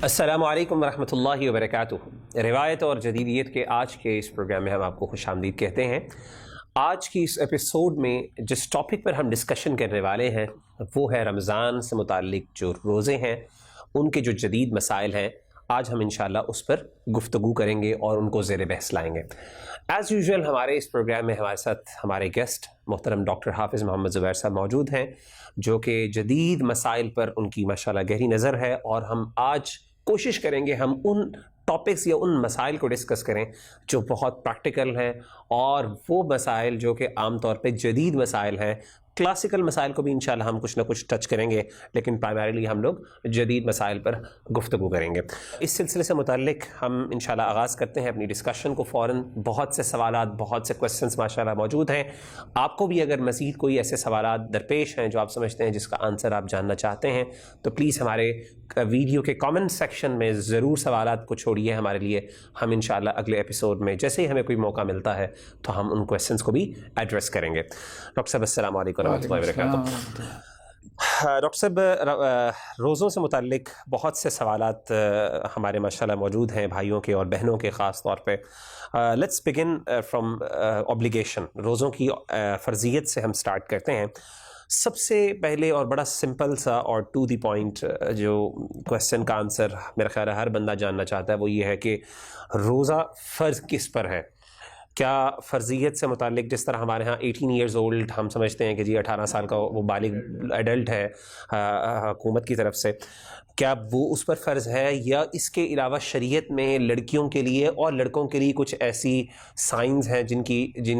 السلام علیکم ورحمۃ اللہ وبرکاتہ۔ روایت اور جدیدیت کے آج کے اس پروگرام میں ہم آپ کو خوش آمدید کہتے ہیں۔ آج کی اس ایپیسوڈ میں جس ٹاپک پر ہم ڈسکشن کرنے والے ہیں وہ ہے رمضان سے متعلق جو روزے ہیں ان کے جو جدید مسائل ہیں، آج ہم انشاءاللہ اس پر گفتگو کریں گے اور ان کو زیر بحث لائیں گے۔ ایز یوزول ہمارے اس پروگرام میں ہمارے ساتھ ہمارے گیسٹ محترم ڈاکٹر حافظ محمد زبیر صاحب موجود ہیں، جو کہ جدید مسائل پر ان کی ماشاءاللہ گہری نظر ہے، اور ہم آج کوشش کریں گے ہم ان ٹاپکس یا ان مسائل کو ڈسکس کریں جو بہت پریکٹیکل ہیں، اور وہ مسائل جو کہ عام طور پہ جدید مسائل ہیں۔ کلاسیکل مسائل کو بھی انشاءاللہ ہم کچھ نہ کچھ ٹچ کریں گے، لیکن پرائمریلی ہم لوگ جدید مسائل پر گفتگو کریں گے۔ اس سلسلے سے متعلق ہم انشاءاللہ آغاز کرتے ہیں اپنی ڈسکشن کو فوراً۔ بہت سے سوالات، بہت سے کویسچنس ماشاءاللہ موجود ہیں۔ آپ کو بھی اگر مزید کوئی ایسے سوالات درپیش ہیں جو آپ سمجھتے ہیں جس کا آنسر آپ جاننا چاہتے ہیں، تو پلیز ہمارے ویڈیو کے کامنٹ سیکشن میں ضرور سوالات کو چھوڑیے ہمارے لیے۔ ہم انشاءاللہ اگلے ایپیسوڈ میں جیسے ہی ہمیں کوئی موقع ملتا ہے تو ہم ان کویسچنس کو بھی ایڈریس کریں گے۔ ڈاکٹر صاحب السلام علیکم ورحمۃ اللہ وبرکاتہ۔ ڈاکٹر صاحب، روزوں سے متعلق بہت سے سوالات ہمارے ماشاءاللہ موجود ہیں، بھائیوں کے اور بہنوں کے خاص طور پہ۔ لیٹس بگن فرام اوبلیگیشن، روزوں کی فرضیت سے ہم سٹارٹ کرتے ہیں۔ سب سے پہلے اور بڑا سمپل سا اور ٹو دی پوائنٹ جو کویسچن کا آنسر میرا خیال ہے ہر بندہ جاننا چاہتا ہے، وہ یہ ہے کہ روزہ فرض کس پر ہے؟ کیا فرضیت سے متعلق جس طرح ہمارے ہاں 18 ایئرز اولڈ ہم سمجھتے ہیں کہ جی 18 سال کا وہ بالغ ایڈلٹ ہے حکومت کی طرف سے، کیا وہ اس پر فرض ہے، یا اس کے علاوہ شریعت میں لڑکیوں کے لیے اور لڑکوں کے لیے کچھ ایسی سائنز ہیں جن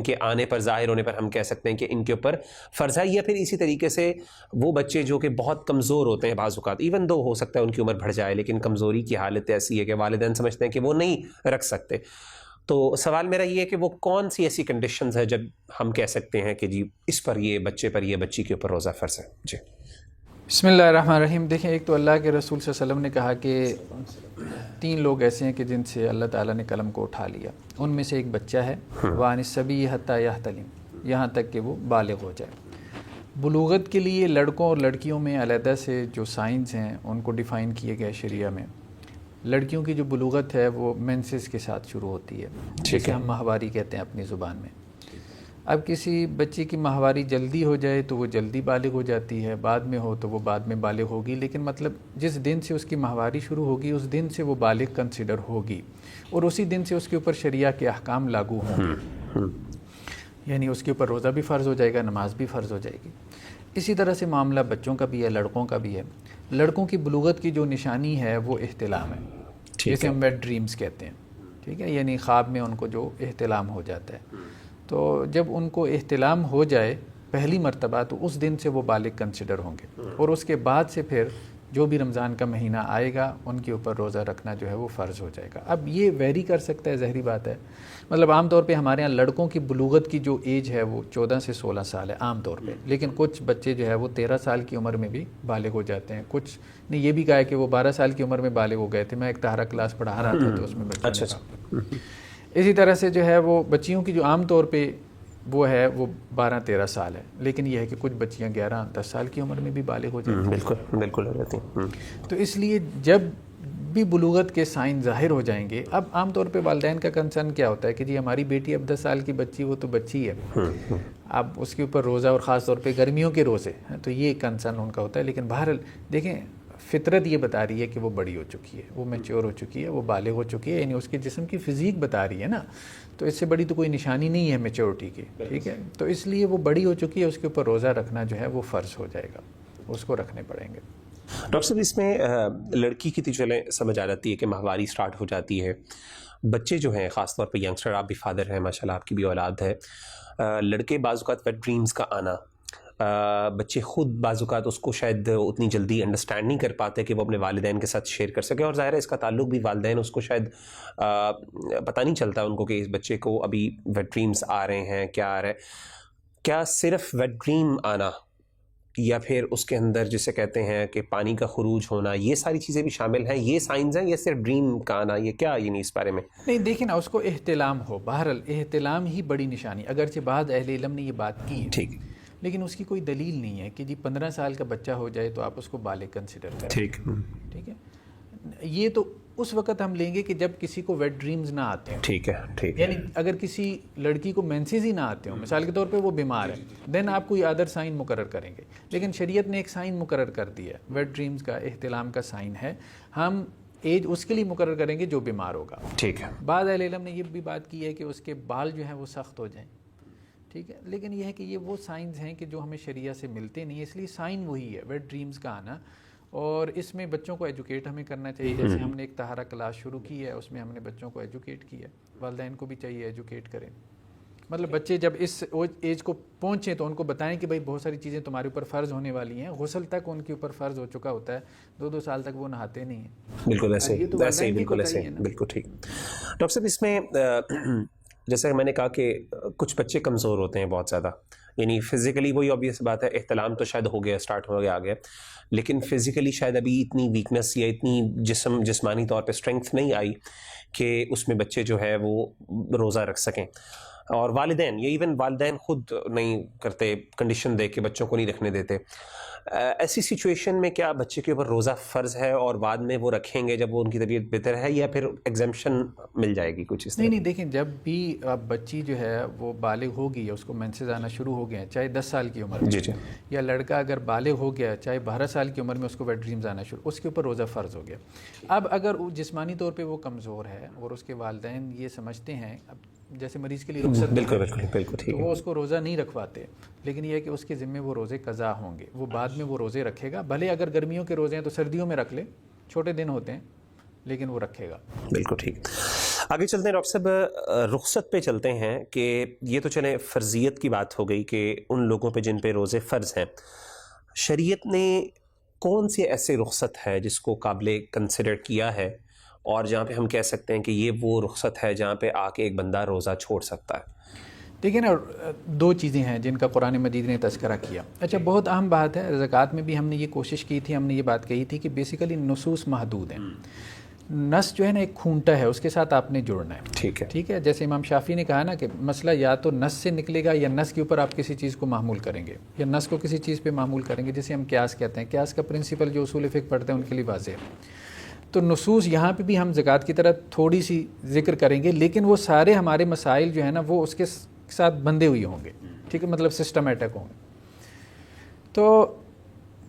کے آنے پر، ظاہر ہونے پر ہم کہہ سکتے ہیں کہ ان کے اوپر فرض ہے؟ یا پھر اسی طریقے سے وہ بچے جو کہ بہت کمزور ہوتے ہیں بعض اوقات، ایون دو ہو سکتا ہے ان کی عمر بڑھ جائے لیکن کمزوری کی حالت ایسی ہے کہ والدین سمجھتے ہیں کہ وہ نہیں رکھ سکتے، تو سوال میرا یہ ہے کہ وہ کون سی ایسی کنڈیشنز ہیں جب ہم کہہ سکتے ہیں کہ جی اس پر، یہ بچے پر، یہ بچی کے اوپر روزہ فرض ہے؟ جی بسم اللہ الرحمن الرحیم۔ دیکھیں، ایک تو اللہ کے رسول صلی اللہ علیہ وسلم نے کہا کہ 3 لوگ ایسے ہیں کہ جن سے اللہ تعالیٰ نے قلم کو اٹھا لیا، ان میں سے ایک بچہ ہے، وَعَنِ الصَّبِيِّ حَتَّى يَحْتَلِمَ، یہاں تک کہ وہ بالغ ہو جائے۔ بلوغت کے لیے لڑکوں اور لڑکیوں میں علیحدہ سے جو سائنس ہیں ان کو ڈیفائن کیے گئے شریعہ میں۔ لڑکیوں کی جو بلوغت ہے وہ مینسز کے ساتھ شروع ہوتی ہے، جسے ہم ماہواری کہتے ہیں اپنی زبان میں۔ اب کسی بچے کی ماہواری جلدی ہو جائے تو وہ جلدی بالغ ہو جاتی ہے، بعد میں ہو تو وہ بعد میں بالغ ہوگی، لیکن مطلب جس دن سے اس کی ماہواری شروع ہوگی اس دن سے وہ بالغ کنسیڈر ہوگی، اور اسی دن سے اس کے اوپر شریعہ کے احکام لاگو ہوں گے، یعنی اس کے اوپر روزہ بھی فرض ہو جائے گا، نماز بھی فرض ہو جائے گی۔ اسی طرح سے معاملہ بچوں کا بھی ہے، لڑکوں کا بھی ہے۔ لڑکوں کی بلوغت کی جو نشانی ہے وہ احتلام ہے، جسے ہم ویٹ ڈریمز کہتے ہیں، ٹھیک ہے، یعنی خواب میں ان کو جو احتلام ہو جاتا ہے۔ تو جب ان کو احتلام ہو جائے پہلی مرتبہ تو اس دن سے وہ بالغ کنسیڈر ہوں گے، اور اس کے بعد سے پھر جو بھی رمضان کا مہینہ آئے گا ان کے اوپر روزہ رکھنا جو ہے وہ فرض ہو جائے گا۔ اب یہ ویری کر سکتا ہے، ظاہری بات ہے، مطلب عام طور پہ ہمارے ہاں لڑکوں کی بلوغت کی جو ایج ہے وہ 14 سے 16 سال ہے عام طور پہ، لیکن کچھ بچے جو ہے وہ 13 سال کی عمر میں بھی بالغ ہو جاتے ہیں۔ کچھ نے یہ بھی کہا ہے کہ وہ 12 سال کی عمر میں بالغ ہو گئے تھے، میں ایک طہارہ کلاس پڑھا رہا تھا تو اس میں بچوں نے کہا۔ اسی طرح سے جو ہے وہ بچیوں کی جو عام طور پہ وہ ہے وہ 12-13 سال ہے، لیکن یہ ہے کہ کچھ بچیاں 11-10 سال کی عمر میں بھی بالغ ہو جاتی ہیں۔ بالکل بالکل ہو جاتی ہیں۔ تو اس لیے جب بھی بلوغت کے سائن ظاہر ہو جائیں گے، اب عام طور پہ والدین کا کنسرن کیا ہوتا ہے کہ جی ہماری بیٹی اب 10 سال کی بچی، وہ تو بچی ہے، اب اس کے اوپر روزہ، اور خاص طور پہ گرمیوں کے روزے، تو یہ کنسرن ان کا ہوتا ہے۔ لیکن بہرحال دیکھیں، فطرت یہ بتا رہی ہے کہ وہ بڑی ہو چکی ہے، وہ میچور ہو چکی ہے، وہ بالغ ہو چکی ہے، یعنی اس کے جسم کی فزیک بتا رہی ہے نا، تو اس سے بڑی تو کوئی نشانی نہیں ہے میچورٹی کی، ٹھیک ہے، تو اس لیے وہ بڑی ہو چکی ہے، اس کے اوپر روزہ رکھنا جو ہے وہ فرض ہو جائے گا، اس کو رکھنے پڑیں گے۔ ڈاکٹر صاحب، اس میں لڑکی کی تو چلیں سمجھ آ جاتی ہے کہ ماہواری سٹارٹ ہو جاتی ہے، بچے جو ہیں خاص طور پہ ینگسٹر، آپ بھی فادر ہیں ماشاءاللہ، آپ کی بھی اولاد ہے، لڑکے بعض اوقات ویٹ ڈریمز کا آنا، بچے خود بعض اوقات اس کو شاید اتنی جلدی انڈرسٹینڈ نہیں کر پاتے کہ وہ اپنے والدین کے ساتھ شیئر کر سکے، اور ظاہر ہے اس کا تعلق بھی والدین اس کو شاید پتہ نہیں چلتا ان کو کہ اس بچے کو ابھی ویٹ ڈریمز آ رہے ہیں، کیا آ رہا ہے۔ کیا صرف ویٹ ڈریم آنا یا پھر اس کے اندر جسے کہتے ہیں کہ پانی کا خروج ہونا، یہ ساری چیزیں بھی شامل ہیں، یہ سائنز ہیں، یا صرف ڈریم کا آنا، یہ کیا یعنی اس بارے میں؟ نہیں دیکھیں نا، اس کو احتلام ہو، بہرحال احتلام ہی بڑی نشانی، اگرچہ بعض اہل علم نے یہ بات کی ہے، ٹھیک، لیکن اس کی کوئی دلیل نہیں ہے کہ جی 15 سال کا بچہ ہو جائے تو آپ اس کو بالغ کنسیڈر کریں، ٹھیک ٹھیک ہے۔ یہ تو اس وقت ہم لیں گے کہ جب کسی کو ویٹ ڈریمز نہ آتے ہیں. ٹھیک ہے ٹھیک ہے. یعنی اگر کسی لڑکی کو مینسز ہی نہ آتے ہوں، مثال کے طور پہ وہ بیمار ہے، دین آپ کوئی ادر سائن مقرر کریں گے. لیکن شریعت نے ایک سائن مقرر کر دیا ہے، ویٹ ڈریمز کا احتلام کا سائن ہے. ہم ایج اس کے لیے مقرر کریں گے جو بیمار ہوگا. ٹھیک ہے. بعض اہل علم نے یہ بھی بات کی ہے کہ اس کے بال جو ہیں وہ سخت ہو جائیں. ٹھیک ہے، لیکن یہ ہے کہ یہ وہ سائنز ہیں کہ جو ہمیں شریعہ سے ملتے نہیں، اس لیے سائن وہی ہے ویٹ ڈریمز کا آنا. اور اس میں بچوں کو ایجوکیٹ ہمیں کرنا چاہیے. جیسے ہم نے ایک طہارہ کلاس شروع کی ہے، اس میں ہم نے بچوں کو ایجوکیٹ کیا. والدین کو بھی چاہیے ایجوکیٹ کریں. مطلب بچے جب اس ایج کو پہنچیں تو ان کو بتائیں کہ بھائی بہت ساری چیزیں تمہارے اوپر فرض ہونے والی ہیں. غسل تک ان کے اوپر فرض ہو چکا ہوتا ہے، 2 سال تک وہ نہاتے نہیں ہیں. بالکل ایسے ہی بالکل ایسے ہی بالکل ٹھیک. ڈاکٹر صاحب اس میں جیسے میں نے کہا کہ کچھ بچے کمزور ہوتے ہیں بہت زیادہ، یعنی فزیکلی وہی آبویس بات ہے، احتلام تو شاید ہو گیا، اسٹارٹ ہو گیا آگے، لیکن فزیکلی شاید ابھی اتنی ویکنس یا اتنی جسمانی طور پہ اسٹرینگتھ نہیں آئی کہ اس میں بچے جو ہے وہ روزہ رکھ سکیں. اور والدین، یہ ایون والدین خود نہیں کرتے، کنڈیشن دے کے بچوں کو نہیں رکھنے دیتے. ایسی سچویشن میں کیا بچے کے اوپر روزہ فرض ہے اور بعد میں وہ رکھیں گے جب وہ ان کی طبیعت بہتر ہے، یا پھر ایگزمپشن مل جائے گی کچھ اس طرح؟ نہیں دیکھیں، جب بھی بچی جو ہے وہ بالغ ہو گئی ہے، اس کو مینسز آنا شروع ہو گئے ہیں، چاہے 10 سال کی عمر میں، جی جی، یا لڑکا اگر بالغ ہو گیا چاہے 12 سال کی عمر میں، اس کو ویٹ ڈریمز آنا شروع، اس کے اوپر روزہ فرض ہو گیا. اب اگر جسمانی طور پہ وہ کمزور ہے اور اس کے والدین یہ سمجھتے ہیں، اب جیسے مریض کے لیے رخصت، بالکل بالکل بالکل ٹھیک تو وہ اس کو روزہ نہیں رکھواتے، لیکن یہ ہے کہ اس کے ذمے وہ روزے قضا ہوں گے. وہ بعد میں وہ روزے رکھے گا، بھلے اگر گرمیوں کے روزے ہیں تو سردیوں میں رکھ لے، چھوٹے دن ہوتے ہیں، لیکن وہ رکھے گا. بالکل ٹھیک. آگے چلتے ہیں ڈاکٹر صاحب، رخصت پہ چلتے ہیں کہ یہ تو چلیں فرضیت کی بات ہو گئی کہ ان لوگوں پہ جن پہ روزے فرض ہیں. شریعت نے کون سے ایسے رخصت ہے جس کو قابل کنسیڈر کیا ہے اور جہاں پہ ہم کہہ سکتے ہیں کہ یہ وہ رخصت ہے جہاں پہ آ کے ایک بندہ روزہ چھوڑ سکتا ہے؟ دیکھیں نا، 2 چیزیں ہیں جن کا قرآن مجید نے تذکرہ کیا. اچھا، بہت اہم بات ہے، زکوٰۃ میں بھی ہم نے یہ کوشش کی تھی، ہم نے یہ بات کہی تھی کہ بیسیکلی نصوص محدود ہیں. نص جو ہے نا ایک کھونٹا ہے، اس کے ساتھ آپ نے جڑنا ہے. ٹھیک ہے، جیسے امام شافعی نے کہا نا کہ مسئلہ یا تو نص سے نکلے گا یا نص کے اوپر آپ کسی چیز کو معمول کریں گے، یا نص کو کسی چیز پہ معمول کریں گے، جسے ہم قیاس کہتے ہیں. قیاس کا پرنسپل جو اصول فقہ پڑھتے ہیں ان کے لیے واضح ہے. تو نصوص یہاں پہ بھی ہم زکوٰۃ کی طرح تھوڑی سی ذکر کریں گے، لیکن وہ سارے ہمارے مسائل جو ہے نا وہ اس کے ساتھ بندھے ہوئے ہوں گے. ٹھیک ہے، مطلب سسٹمیٹک ہوں گے. تو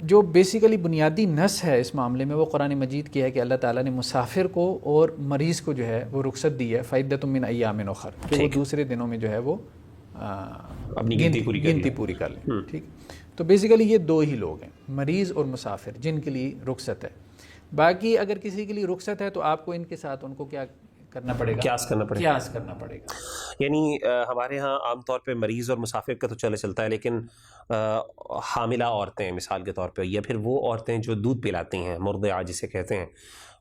جو بیسیکلی بنیادی نص ہے اس معاملے میں وہ قرآن مجید کی ہے کہ اللہ تعالیٰ نے مسافر کو اور مریض کو جو ہے وہ رخصت دی ہے، فعدۃ من ایام اخر، کہ وہ دوسرے دنوں میں جو ہے وہ اپنی گنتی پوری کر لیں. ٹھیک، تو بیسیکلی یہ 2 ہی لوگ ہیں، مریض اور مسافر، جن کے لیے رخصت ہے. باقی اگر کسی کے لیے رخصت ہے تو آپ کو ان کے ساتھ ان کو کیا کرنا پڑے گا؟ قیاس کرنا پڑے گا. یعنی ہمارے ہاں عام طور پہ مریض اور مسافر کا تو چلتا ہے، لیکن حاملہ عورتیں مثال کے طور پہ، یا پھر وہ عورتیں جو دودھ پلاتی ہیں، مرضعہ جسے کہتے ہیں،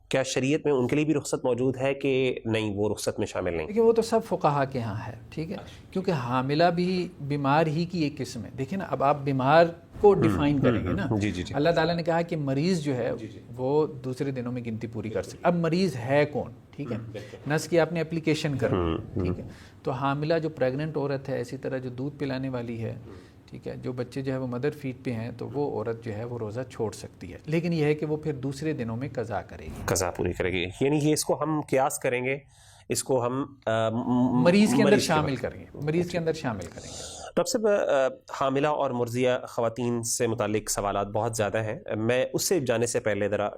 کیا شریعت میں ان کے لیے بھی رخصت موجود ہے کہ نہیں، وہ رخصت میں شامل نہیں؟ دیکھیں، وہ تو سب فقہا کے ہاں ہے. ٹھیک ہے، کیونکہ حاملہ بھی بیمار ہی کی ایک قسم ہے. دیکھیں نا، اب آپ بیمار کو ڈیفائن کریں گے نا. اللہ تعالیٰ نے کہا کہ مریض جو ہے وہ دوسرے دنوں میں گنتی پوری کر سکے. اب مریض ہے کون؟ ٹھیک ہے، نس کی آپ نے اپلیکیشن کرنی. ٹھیک ہے، تو حاملہ جو پریگننٹ عورت ہے، اسی طرح جو دودھ پلانے والی ہے، ٹھیک ہے، جو بچے جو ہے وہ مدر فیڈ پہ ہیں، تو وہ عورت جو ہے وہ روزہ چھوڑ سکتی ہے. لیکن یہ ہے کہ وہ پھر دوسرے دنوں میں قضا کرے گی، قضا پوری کرے گی. یعنی یہ اس کو ہم قیاس کریں گے، اس کو ہم مریض کے اندر شامل کریں گے. ڈاکٹر صاحب، حاملہ اور مرضیہ خواتین سے متعلق سوالات بہت زیادہ ہیں. میں اس سے جانے سے پہلے ذرا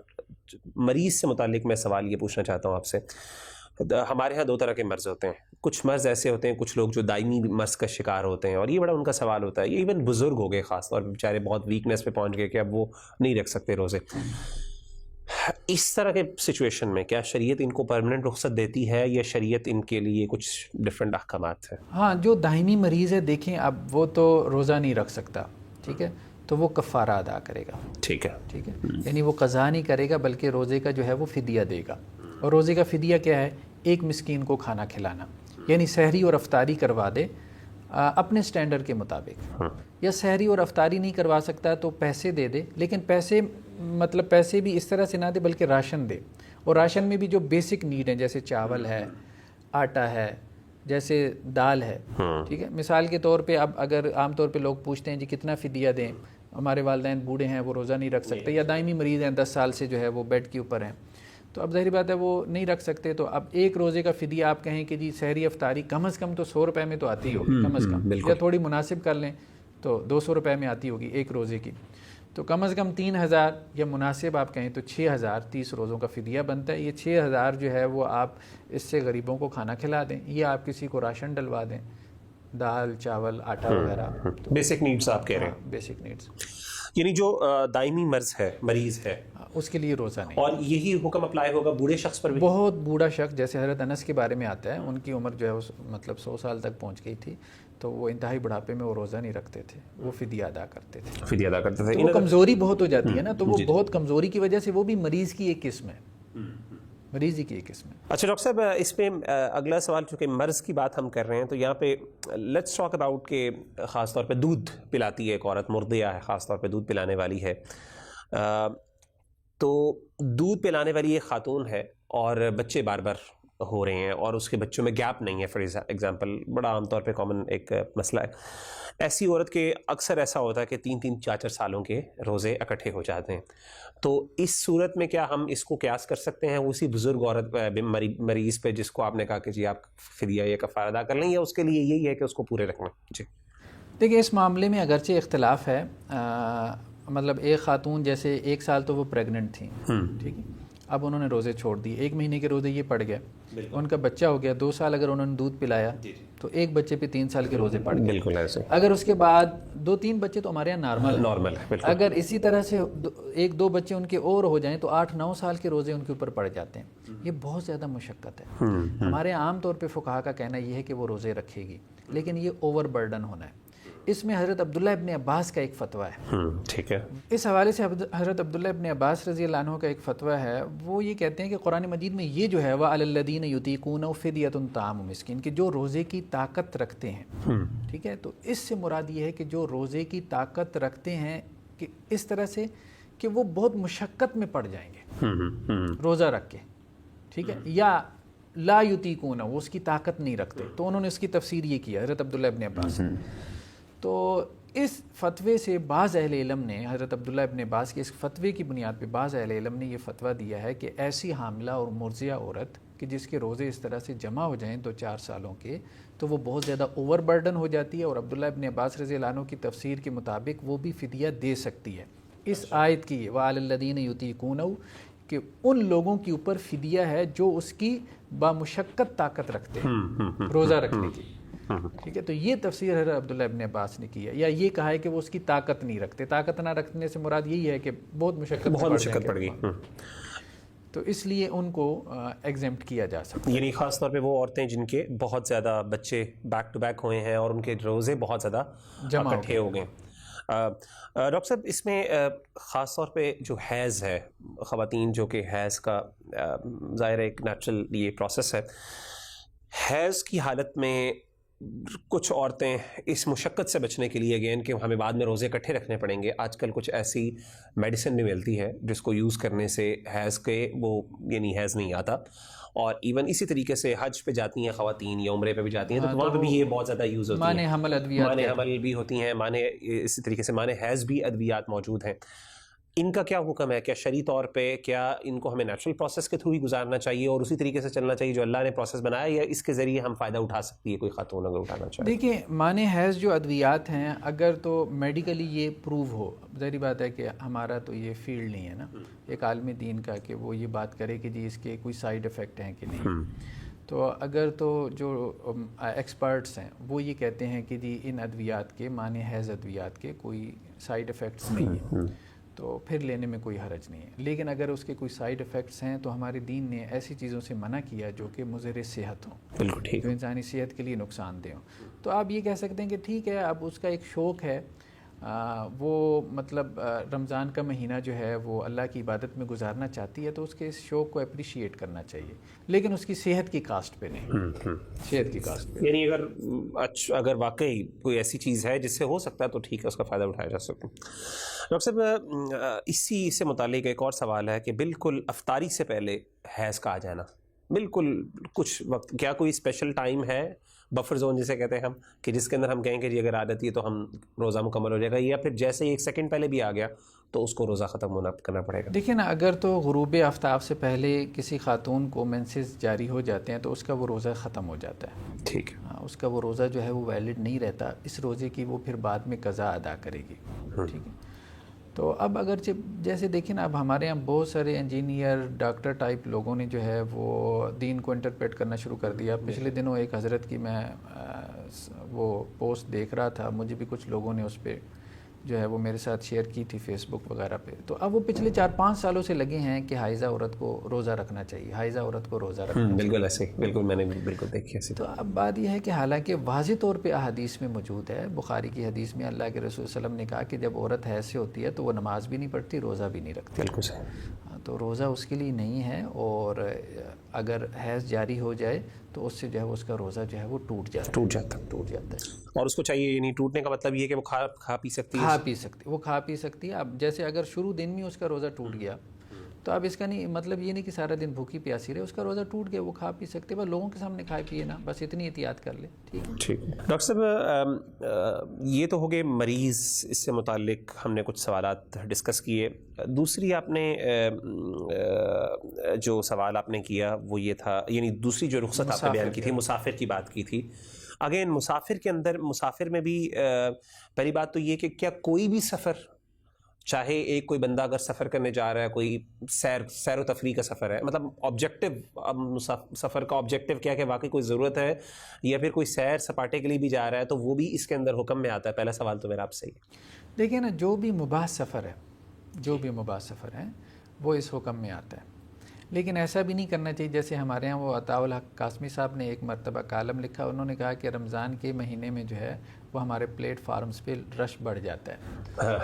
مریض سے متعلق میں سوال یہ پوچھنا چاہتا ہوں آپ سے. ہمارے ہاں 2 طرح کے مرض ہوتے ہیں. کچھ مرض ایسے ہوتے ہیں، کچھ لوگ جو دائمی مرض کا شکار ہوتے ہیں، اور یہ بڑا ان کا سوال ہوتا ہے. یہ ایون بزرگ ہو گئے خاص طور پہ، بیچارے بہت ویکنیس پہ پہنچ گئے کہ اب وہ نہیں رکھ سکتے روزے. اس طرح کے سچویشن میں کیا شریعت ان کو پرماننٹ رخصت دیتی ہے، یا شریعت ان کے لیے کچھ ڈفرینٹ احکامات ہیں؟ ہاں، جو دائمی مریض ہے، دیکھیں اب وہ تو روزہ نہیں رکھ سکتا. ٹھیک ہے، تو وہ کفارہ ادا کرے گا. ٹھیک ہے، یعنی وہ قضا نہیں کرے گا، بلکہ روزے کا جو ہے وہ فدیہ دے گا. اور روزے کا فدیہ کیا ہے؟ 1 مسکین کو کھانا کھلانا، یعنی سحری اور افطاری کروا دے اپنے سٹینڈرڈ کے مطابق. یا سحری اور افطاری نہیں کروا سکتا تو پیسے دے دے، لیکن پیسے بھی اس طرح سے نہ دے بلکہ راشن دے. اور راشن میں بھی جو بیسک نیڈ ہیں، جیسے چاول ہے، آٹا ہے، جیسے دال ہے. ٹھیک ہے، مثال کے طور پہ اب اگر عام طور پہ لوگ پوچھتے ہیں جی کتنا فدیہ دیں، ہمارے والدین بوڑھے ہیں، وہ روزہ نہیں رکھ سکتے، یا دائمی مریض ہیں، 10 سال سے جو ہے وہ بیڈ کے اوپر ہیں، تو اب ظاہری بات ہے وہ نہیں رکھ سکتے، تو اب ایک روزے کا فدیہ آپ کہیں کہ جی سحری افطاری کم از کم تو 100 روپے میں تو آتی ہوگی، کم از کم، یا تھوڑی مناسب کر لیں تو 200 روپے میں آتی ہوگی ایک روزے کی، تو کم از کم 3000 یا مناسب آپ کہیں تو 6000 30 روزوں کا فدیہ بنتا ہے. یہ 6000 جو ہے وہ آپ اس سے غریبوں کو کھانا کھلا دیں، یا آپ کسی کو راشن ڈلوا دیں، دال چاول آٹا وغیرہ، بیسک نیڈس آپ کہہ رہے ہیں. بیسک نیڈس، یعنی جو دائمی مریض ہے اس کے لیے روزہ نہیں. اور یہی حکم اپلائی ہوگا بوڑھے شخص پر بھی؟ بہت بوڑھا شخص، جیسے حضرت انس کے بارے میں آتا ہے، ان کی عمر جو ہے مطلب 100 سال تک پہنچ گئی تھی، تو وہ انتہائی بڑھاپے میں وہ روزہ نہیں رکھتے تھے، وہ فدیہ ادا کرتے تھے. فدیہ ادا کرتے تھے. وہ کمزوری بہت ہو جاتی ہے نا، تو وہ بہت کمزوری کی وجہ سے وہ بھی مریض کی ایک قسم ہے، مریضی کی ایک قسم ہے. اچھا ڈاکٹر صاحب، اس پہ اگلا سوال، چونکہ مرض کی بات ہم کر رہے ہیں تو یہاں پہ لیٹس ٹاک اباؤٹ کہ خاص طور پہ دودھ پلاتی ہے ایک عورت، مرضیہ ہے، خاص طور پہ دودھ پلانے والی ہے، تو دودھ پلانے والی ایک خاتون ہے اور بچے بار بار ہو رہے ہیں اور اس کے بچوں میں گیپ نہیں ہے، فار ایگزامپل بڑا عام طور پہ کامن ایک مسئلہ ہے. ایسی عورت کے اکثر ایسا ہوتا ہے کہ 3 4 سالوں کے روزے اکٹھے ہو جاتے ہیں، تو اس صورت میں کیا ہم اس کو قیاس کر سکتے ہیں اسی بزرگ عورت مریض پہ جس کو آپ نے کہا کہ جی آپ فدیہ یا کفارہ ادا کر لیں، یا اس کے لیے یہی ہے کہ اس کو پورے رکھنا؟ جی دیکھیے، اس معاملے میں اگرچہ اختلاف ہے، مطلب ایک خاتون جیسے 1 سال تو وہ پریگننٹ تھیں، ٹھیک ہے، اب انہوں نے روزے چھوڑ دیے، 1 مہینے کے روزے یہ پڑ گئے، ان کا بچہ ہو گیا 2 سال، اگر انہوں نے دودھ پلایا تو ایک بچے پہ 3 سال کے روزے پڑ گئے. بالکل ایسے. اگر اس کے بعد 2-3 بچے تو ہمارے یہاں نارمل ہے، اگر اسی طرح سے 1-2 بچے ان کے اور ہو جائیں تو 8-9 سال کے روزے ان کے اوپر پڑ جاتے ہیں. یہ بہت زیادہ مشقت ہے. ہمارے عام طور پہ فقہا کا کہنا یہ ہے کہ وہ روزے رکھے گی، لیکن یہ اوور برڈن ہونا ہے. اس میں حضرت عبداللہ ابن عباس کا ایک فتویٰ ہے، ٹھیک ہے، اس حوالے سے حضرت عبداللہ ابن عباس رضی اللہ عنہ کا ایک فتویٰ ہے. وہ یہ کہتے ہیں کہ قرآن مجید میں یہ جو ہے وَعَلَى الَّذِينَ يُطِيقُونَهُ فِدْيَةٌ طَعَامُ مِسْكِينٍ، کہ جو روزے کی طاقت رکھتے ہیں، ٹھیک ہے، تو اس سے مراد یہ ہے کہ جو روزے کی طاقت رکھتے ہیں کہ اس طرح سے کہ وہ بہت مشقت میں پڑ جائیں گے روزہ رکھ کے، ٹھیک ہے، یا لا یطیقون، وہ اس کی طاقت نہیں رکھتے. تو انہوں نے اس کی تفسیر یہ کیا حضرت عبداللہ ابن عباس. تو اس فتوے سے بعض اہل علم نے، حضرت عبداللہ ابن عباس کے اس فتوے کی بنیاد پہ بعض اہل علم نے یہ فتویٰ دیا ہے کہ ایسی حاملہ اور مرضیہ عورت کہ جس کے روزے اس طرح سے جمع ہو جائیں 2-4 سالوں کے، تو وہ بہت زیادہ اوور برڈن ہو جاتی ہے، اور عبداللہ ابن عباس رضی اللہ عنہ کی تفسیر کے مطابق وہ بھی فدیہ دے سکتی ہے. اس آیت کی وَعَلَى الَّذِينَ يُطِيقُونَهُ کہ ان لوگوں کے اوپر فدیہ ہے جو اس کی بامشقت طاقت رکھتے ہیں روزہ رکھنے کی، ٹھیک ہے. تو یہ تفسیر حضرت عبداللہ ابن عباس نے کی ہے، یا یہ کہا ہے کہ وہ اس کی طاقت نہیں رکھتے. طاقت نہ رکھنے سے مراد یہی ہے کہ بہت مشقت پڑ گئی، تو اس لیے ان کو ایگزمپٹ کیا جا سکتا ہے. یعنی خاص طور پہ وہ عورتیں جن کے بہت زیادہ بچے بیک ٹو بیک ہوئے ہیں اور ان کے روزے بہت زیادہ اکٹھے ہو گئے. ڈاکٹر صاحب، اس میں خاص طور پہ جو حیض ہے، خواتین جو کہ حیض کا ظاہر ایک نیچرل یہ پروسیس ہے، حیض کی حالت میں کچھ عورتیں اس مشقت سے بچنے کے لیے اگین کہ ہمیں بعد میں روزے اکٹھے رکھنے پڑیں گے، آج کل کچھ ایسی میڈیسن بھی ملتی ہے جس کو یوز کرنے سے حیض کے وہ یعنی حیض نہیں آتا. اور ایون اسی طریقے سے حج پہ جاتی ہیں خواتین یا عمرے پہ بھی جاتی ہیں تو وہاں پہ بھی یہ بہت زیادہ یوز ہوتی ہے، مانے حمل ادویات، مانے حمل بھی ہوتی ہیں، مانے اسی طریقے سے مانے حیض بھی ادویات موجود ہیں. ان کا کیا حکم ہے؟ کیا شرعی طور پہ کیا ان کو ہمیں نیچرل پروسیس کے تھرو ہی گزارنا چاہیے اور اسی طریقے سے چلنا چاہیے جو اللہ نے پروسیس بنایا، یا اس کے ذریعے ہم فائدہ اٹھا سکتی ہے کوئی خاتون اگر اٹھانا چاہے؟ دیکھیں، مانے حیض جو ادویات ہیں اگر تو میڈیکلی یہ پروو ہو، ظاہری بات ہے کہ ہمارا تو یہ فیلڈ نہیں ہے نا ایک عالم دین کا کہ وہ یہ بات کرے کہ جی اس کے کوئی سائیڈ افیکٹ ہیں کہ نہیں. تو اگر تو جو ایکسپرٹس ہیں وہ یہ کہتے ہیں کہ جی ان ادویات کے مانے حیض ادویات کے کوئی سائیڈ افیکٹس نہیں ہیں تو پھر لینے میں کوئی حرج نہیں ہے. لیکن اگر اس کے کوئی سائیڈ افیکٹس ہیں تو ہمارے دین نے ایسی چیزوں سے منع کیا جو کہ مضر صحت ہوں، بالکل ٹھیک، جو انسانی صحت کے لیے نقصان دہ ہوں. تو آپ یہ کہہ سکتے ہیں کہ ٹھیک ہے، اب اس کا ایک شوق ہے، وہ مطلب رمضان کا مہینہ جو ہے وہ اللہ کی عبادت میں گزارنا چاہتی ہے تو اس کے اس شوق کو اپریشیٹ کرنا چاہیے، لیکن اس کی صحت کی کاسٹ پہ نہیں، صحت کی کاسٹ پہ. یعنی اگر واقعی کوئی ایسی چیز ہے جس سے ہو سکتا ہے تو ٹھیک ہے، اس کا فائدہ اٹھایا جا سکتا ہے. ڈاکٹر صاحب، اسی سے متعلق ایک اور سوال ہے کہ بالکل افطاری سے پہلے حیض کا آ جانا، بالکل کچھ وقت، کیا کوئی اسپیشل ٹائم ہے بفر زون جسے کہتے ہیں ہم, کہ جس کے اندر ہم کہیں کہ جی اگر عادت ہے تو ہم روزہ مکمل ہو جائے گا, یا پھر جیسے ہی 1 سیکنڈ پہلے بھی آ گیا تو اس کو روزہ ختم ہونا کرنا پڑے گا؟ دیکھیں نا, اگر تو غروب آفتاب سے پہلے کسی خاتون کو مینسز جاری ہو جاتے ہیں تو اس کا وہ روزہ ختم ہو جاتا ہے. ٹھیک ہے, اس کا وہ روزہ جو ہے وہ ویلڈ نہیں رہتا, اس روزے کی وہ پھر بعد میں قضا ادا کرے گی. ٹھیک ہے, تو اب اگرچہ جیسے دیکھیں نا, اب ہمارے یہاں بہت سارے انجینئر ڈاکٹر ٹائپ لوگوں نے جو ہے وہ دین کو انٹرپریٹ کرنا شروع کر دیا. پچھلے دنوں ایک حضرت کی میں وہ پوسٹ دیکھ رہا تھا, مجھے بھی کچھ لوگوں نے اس پہ جو ہے وہ میرے ساتھ شیئر کی تھی فیس بک وغیرہ پہ. تو اب وہ پچھلے 4-5 سالوں سے لگے ہیں کہ حائضہ عورت کو روزہ رکھنا چاہیے, حائضہ عورت کو روزہ رکھنا چاہیے. بالکل ایسے, بالکل میں نے بالکل دیکھی ایسی. تو اب بات یہ ہے کہ حالانکہ واضح طور پہ احادیث میں موجود ہے, بخاری کی حدیث میں اللہ کے رسول صلی اللہ علیہ وسلم نے کہا کہ جب عورت حیض سے ہوتی ہے تو وہ نماز بھی نہیں پڑھتی, روزہ بھی نہیں رکھتی. بالکل صحیح. تو روزہ اس کے لیے نہیں ہے, اور اگر حیض جاری ہو جائے تو اس سے جو ہے اس کا روزہ جو ہے وہ ٹوٹ جاتا ہے. اور اس کو چاہیے, یعنی ٹوٹنے کا مطلب یہ کہ وہ کھا پی سکتی ہے, وہ کھا پی سکتی ہے. اب جیسے اگر شروع دن میں اس کا روزہ ٹوٹ گیا تو اب اس کا نہیں مطلب یہ نہیں کہ سارا دن بھوکی پیاسی رہے, اس کا روزہ ٹوٹ گیا, وہ کھا پی سکتے, بس لوگوں کے سامنے کھائے پیے نا, بس اتنی احتیاط کر لے. ٹھیک. ڈاکٹر صاحب یہ تو ہو گئے مریض, اس سے متعلق ہم نے کچھ سوالات ڈسکس کیے. دوسری آپ نے جو سوال آپ نے کیا وہ یہ تھا, یعنی دوسری جو رخصت آپ نے بیان کی تھی, مسافر کی بات کی تھی. اگین مسافر کے اندر, مسافر میں بھی پہلی بات تو یہ کہ کیا کوئی بھی سفر, چاہے ایک کوئی بندہ اگر سفر کرنے جا رہا ہے, کوئی سیر و تفریح کا سفر ہے, مطلب آبجیکٹیو سفر کا آبجیکٹیو کیا کہ واقعی کوئی ضرورت ہے, یا پھر کوئی سیر سپاٹے کے لیے بھی جا رہا ہے, تو وہ بھی اس کے اندر حکم میں آتا ہے؟ پہلا سوال تو میرا آپ سے ہی. دیکھیں نا, جو بھی مباح سفر ہے وہ اس حکم میں آتا ہے. لیکن ایسا بھی نہیں کرنا چاہیے جیسے ہمارے ہاں وہ عطاء الحق قاسمی صاحب نے ایک مرتبہ کالم لکھا, انہوں نے کہا کہ رمضان کے مہینے میں جو ہے وہ ہمارے پلیٹ فارمز پہ رش بڑھ جاتا ہے.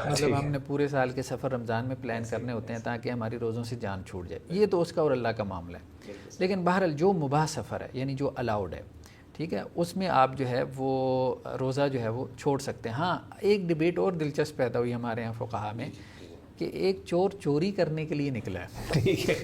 مطلب ہم نے پورے سال کے سفر رمضان میں پلان کرنے ہوتے ہیں تاکہ ہماری روزوں سے جان چھوٹ جائے. یہ تو اس کا اور اللہ کا معاملہ ہے. لیکن بہرحال جو مباح سفر ہے, یعنی جو الاؤڈ ہے, ٹھیک ہے, اس میں آپ جو ہے وہ روزہ جو ہے وہ چھوڑ سکتے ہیں. ہاں, ایک ڈبیٹ اور دلچسپ پیدا ہوئی ہمارے یہاں فقہا میں کہ ایک چور چوری کرنے کے لیے نکلا ہے. ٹھیک ہے,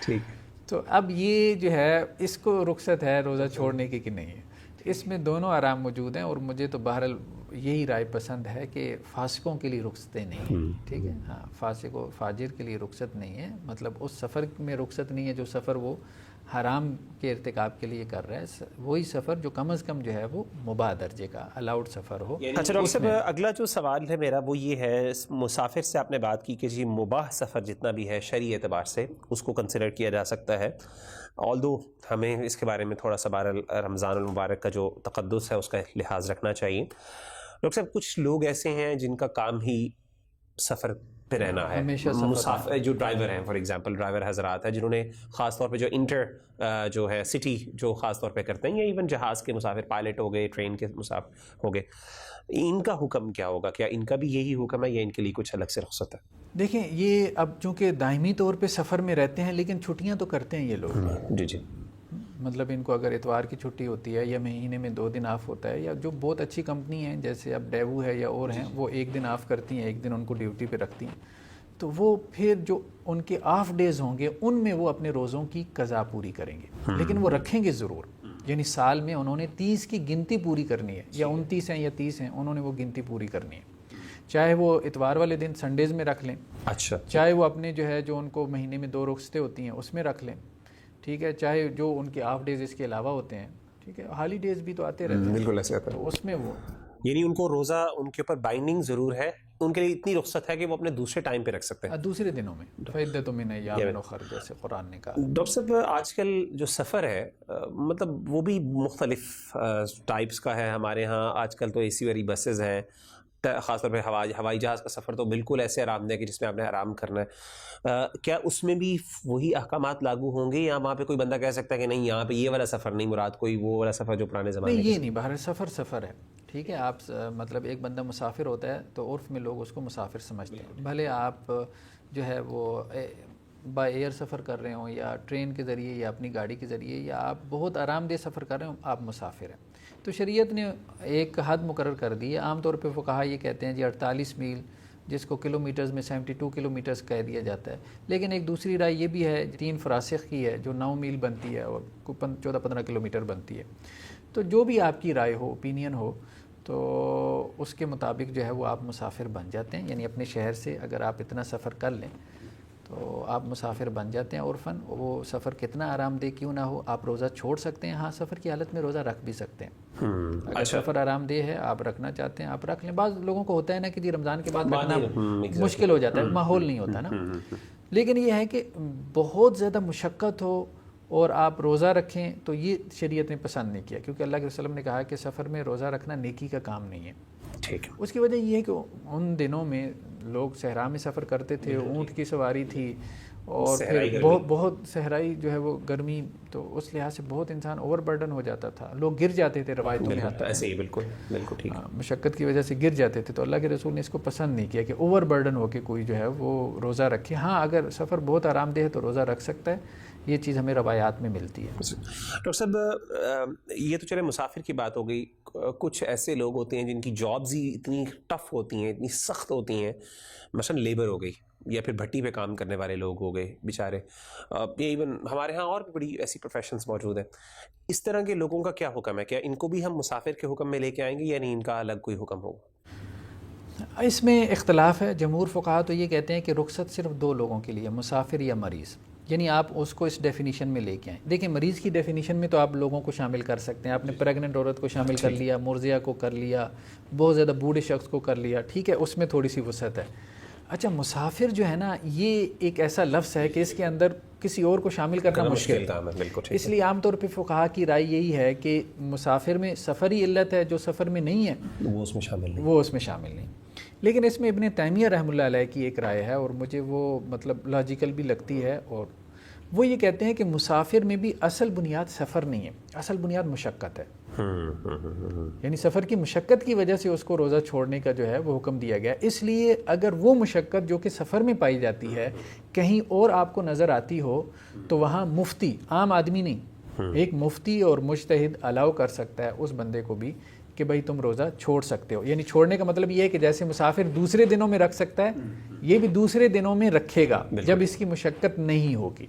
ٹھیک. تو اب یہ جو ہے اس کو رخصت ہے روزہ چھوڑنے کی کہ نہیں ہے؟ اس میں دونوں آرام موجود ہیں, اور مجھے تو بہرحال یہی رائے پسند ہے کہ فاسقوں کے لیے رخصتیں نہیں ہیں. ٹھیک ہے, ہاں, فاسق و فاجر کے لیے رخصت نہیں ہے, مطلب اس سفر میں رخصت نہیں ہے جو سفر وہ حرام کے ارتکاب کے لیے کر رہا ہے. وہی سفر جو کم از کم جو ہے وہ مباح درجے کا الاؤڈ سفر ہو. اچھا ڈاکٹر صاحب, اگلا جو سوال ہے میرا وہ یہ ہے, مسافر سے آپ نے بات کی کہ جی مباح سفر جتنا بھی ہے شرعی اعتبار سے اس کو کنسیڈر کیا جا سکتا ہے, آلدو ہمیں اس کے بارے میں تھوڑا سا رمضان المبارک کا جو تقدس ہے اس کا لحاظ رکھنا چاہیے. ڈاکٹر صاحب, کچھ لوگ ایسے ہیں جن کا کام ہی سفر پہ رہنا ہے, مسافر جو ڈرائیور ہیں, فار ایگزامپل ڈرائیور حضرات ہیں جنہوں نے خاص طور پہ جو انٹر جو ہے سٹی جو خاص طور پہ کرتے ہیں, یا ایون جہاز کے مسافر, پائلٹ ہو گئے, ٹرین کے مسافر ہو گئے, ان کا حکم کیا ہوگا؟ کیا ان کا بھی یہی حکم ہے یا ان کے لیے کچھ الگ سے رخصت ہے؟ دیکھیں, یہ اب چونکہ دائمی طور پہ سفر میں رہتے ہیں لیکن چھٹیاں تو کرتے ہیں یہ لوگ. جی. مطلب ان کو اگر اتوار کی چھٹی ہوتی ہے یا مہینے میں 2 دن آف ہوتا ہے, یا جو بہت اچھی کمپنی ہیں جیسے اب ڈیوو ہے یا اور ہیں, وہ 1 دن آف کرتی ہیں, 1 دن ان کو ڈیوٹی پہ رکھتی ہیں, تو وہ پھر جو ان کے آف ڈیز ہوں گے ان میں وہ اپنے روزوں کی قضا پوری کریں گے, لیکن وہ رکھیں گے ضرور. یعنی سال میں انہوں نے 30 کی گنتی پوری کرنی ہے, یا 29 ہیں یا 30 ہیں, انہوں نے وہ گنتی پوری کرنی ہے. چاہے وہ اتوار والے دن سنڈیز میں رکھ لیں, اچھا, چاہے وہ اپنے جو ہے جو ان کو مہینے میں 2 رخصتیں ہوتی ہیں اس میں رکھ لیں, ٹھیک ہے, چاہے جو ان کے آف ڈیز اس کے علاوہ ہوتے ہیں, ٹھیک ہے, ہالی ڈیز بھی تو آتے رہتے ہیں. بالکل ایسے آتا ہے. تو اس میں وہ یعنی ان کو روزہ ان کے اوپر بائنڈنگ ضرور ہے, ان کے لیے اتنی رخصت ہے کہ وہ اپنے دوسرے ٹائم پہ رکھ سکتے ہیں, دوسرے دنوں میں. فَعِدَّةٌ مِنْ أَيَّامٍ أُخَرَ جیسے قرآن نے کہا. ڈاکٹر صاحب, آج کل جو سفر ہے مطلب وہ بھی مختلف ٹائپس کا ہے. ہمارے ہاں آج کل تو اے سی والی بسز ہیں, خاص طور پہ ہوائی جہاز کا سفر تو بالکل ایسے آرام دہ کہ جس میں آپ نے آرام کرنا ہے. کیا اس میں بھی وہی احکامات لاگو ہوں گے, یا وہاں پہ کوئی بندہ کہہ سکتا ہے کہ نہیں یہاں پہ یہ والا سفر نہیں مراد, کوئی وہ والا سفر جو پرانے زمانے میں؟ یہ نہیں, باہر سفر ہے, ٹھیک ہے. آپ مطلب ایک بندہ مسافر ہوتا ہے تو عرف میں لوگ اس کو مسافر سمجھتے ہیں, بھلے آپ جو ہے وہ بائی ایئر سفر کر رہے ہوں یا ٹرین کے ذریعے یا اپنی گاڑی کے ذریعے, یا آپ بہت آرام دہ سفر کر رہے ہوں, آپ مسافر ہیں. تو شریعت نے ایک حد مقرر کر دی ہے. عام طور پہ فقہا یہ کہتے ہیں جی 48 میل, جس کو کلومیٹرز میں 72 کلومیٹرز کہہ دیا جاتا ہے. لیکن ایک دوسری رائے یہ بھی ہے 3 فراسخ کی ہے جو 9 میل بنتی ہے اور 14-15 کلومیٹر بنتی ہے. تو جو بھی آپ کی رائے ہو، اوپینین ہو، تو اس کے مطابق جو ہے وہ آپ مسافر بن جاتے ہیں. یعنی اپنے شہر سے اگر آپ اتنا سفر کر لیں تو آپ مسافر بن جاتے ہیں عرفاً. وہ سفر کتنا آرام دہ کیوں نہ ہو، آپ روزہ چھوڑ سکتے ہیں. ہاں، سفر کی حالت میں روزہ رکھ بھی سکتے ہیں. اگر سفر آرام دہ ہے، آپ رکھنا چاہتے ہیں آپ رکھ لیں. بعض لوگوں کو ہوتا ہے نا کہ جی رمضان کے بعد رکھنا مشکل ہو جاتا ہے، ماحول نہیں ہوتا نا. لیکن یہ ہے کہ بہت زیادہ مشقت ہو اور آپ روزہ رکھیں تو یہ شریعت نے پسند نہیں کیا، کیونکہ اللہ کے وسلم نے کہا کہ سفر میں روزہ رکھنا نیکی کا کام نہیں ہے. ٹھیک ہے. اس کی وجہ یہ ہے کہ ان دنوں میں لوگ صحرا میں سفر کرتے تھے، اونٹ کی سواری تھی، اور پھر بہت صحرائی جو ہے وہ گرمی، تو اس لحاظ سے بہت انسان اوور برڈن ہو جاتا تھا. لوگ گر جاتے تھے، روایتوں میں آتا ہے ایسے ہی. بالکل بالکل ٹھیک. مشقت کی وجہ سے گر جاتے تھے. تو اللہ کے رسول نے اس کو پسند نہیں کیا کہ اوور برڈن ہو کے کوئی جو ہے وہ روزہ رکھے. ہاں، اگر سفر بہت آرام دہ ہے تو روزہ رکھ سکتا ہے. یہ چیز ہمیں روایات میں ملتی ہے. ڈاکٹر صاحب، یہ تو چلے مسافر کی بات ہو گئی. کچھ ایسے لوگ ہوتے ہیں جن کی جابز ہی اتنی ٹف ہوتی ہیں، اتنی سخت ہوتی ہیں، مثلا لیبر ہو گئی یا پھر بھٹی پہ کام کرنے والے لوگ ہو گئے بیچارے. یہ ایون ہمارے ہاں اور بھی بڑی ایسی پروفیشنز موجود ہیں. اس طرح کے لوگوں کا کیا حکم ہے؟ کیا ان کو بھی ہم مسافر کے حکم میں لے کے آئیں گے یا نہیں، ان کا الگ کوئی حکم ہوگا؟ اس میں اختلاف ہے. جمہور فقہا تو یہ کہتے ہیں کہ رخصت صرف دو لوگوں کے لیے، مسافر یا مریض. یعنی آپ اس کو اس ڈیفینیشن میں لے کے آئیں. دیکھیں، مریض کی ڈیفینیشن میں تو آپ لوگوں کو شامل کر سکتے ہیں. آپ نے پریگننٹ عورت کو شامل کر لیا، مرضیہ کو کر لیا، بہت زیادہ بوڑھے شخص کو کر لیا، ٹھیک ہے، اس میں تھوڑی سی وسعت ہے. اچھا، مسافر جو ہے نا، یہ ایک ایسا لفظ ہے کہ اس کے اندر کسی اور کو شامل کرنا مشکل کام ہے. بالکل. اس لیے عام طور پہ فقہا کی رائے یہی ہے کہ مسافر میں سفری علت ہے، جو سفر میں نہیں ہے وہ اس میں شامل نہیں. لیکن اس میں ابن تیمیہ رحمہ اللہ علیہ کی ایک رائے ہے، اور مجھے وہ مطلب لاجیکل بھی لگتی ہے. اور وہ یہ کہتے ہیں کہ مسافر میں بھی اصل بنیاد سفر نہیں ہے، اصل بنیاد مشقت ہے. یعنی سفر کی مشقت کی وجہ سے اس کو روزہ چھوڑنے کا جو ہے وہ حکم دیا گیا. اس لیے اگر وہ مشقت جو کہ سفر میں پائی جاتی ہے کہیں اور آپ کو نظر آتی ہو تو وہاں مفتی، عام آدمی نہیں، ایک مفتی اور مجتہد الاؤ کر سکتا ہے اس بندے کو بھی کہ بھائی تم روزہ چھوڑ سکتے ہو. یعنی چھوڑنے کا مطلب یہ ہے کہ جیسے مسافر دوسرے دنوں میں رکھ سکتا ہے، یہ بھی دوسرے دنوں میں رکھے گا جب اس کی مشقت نہیں ہوگی.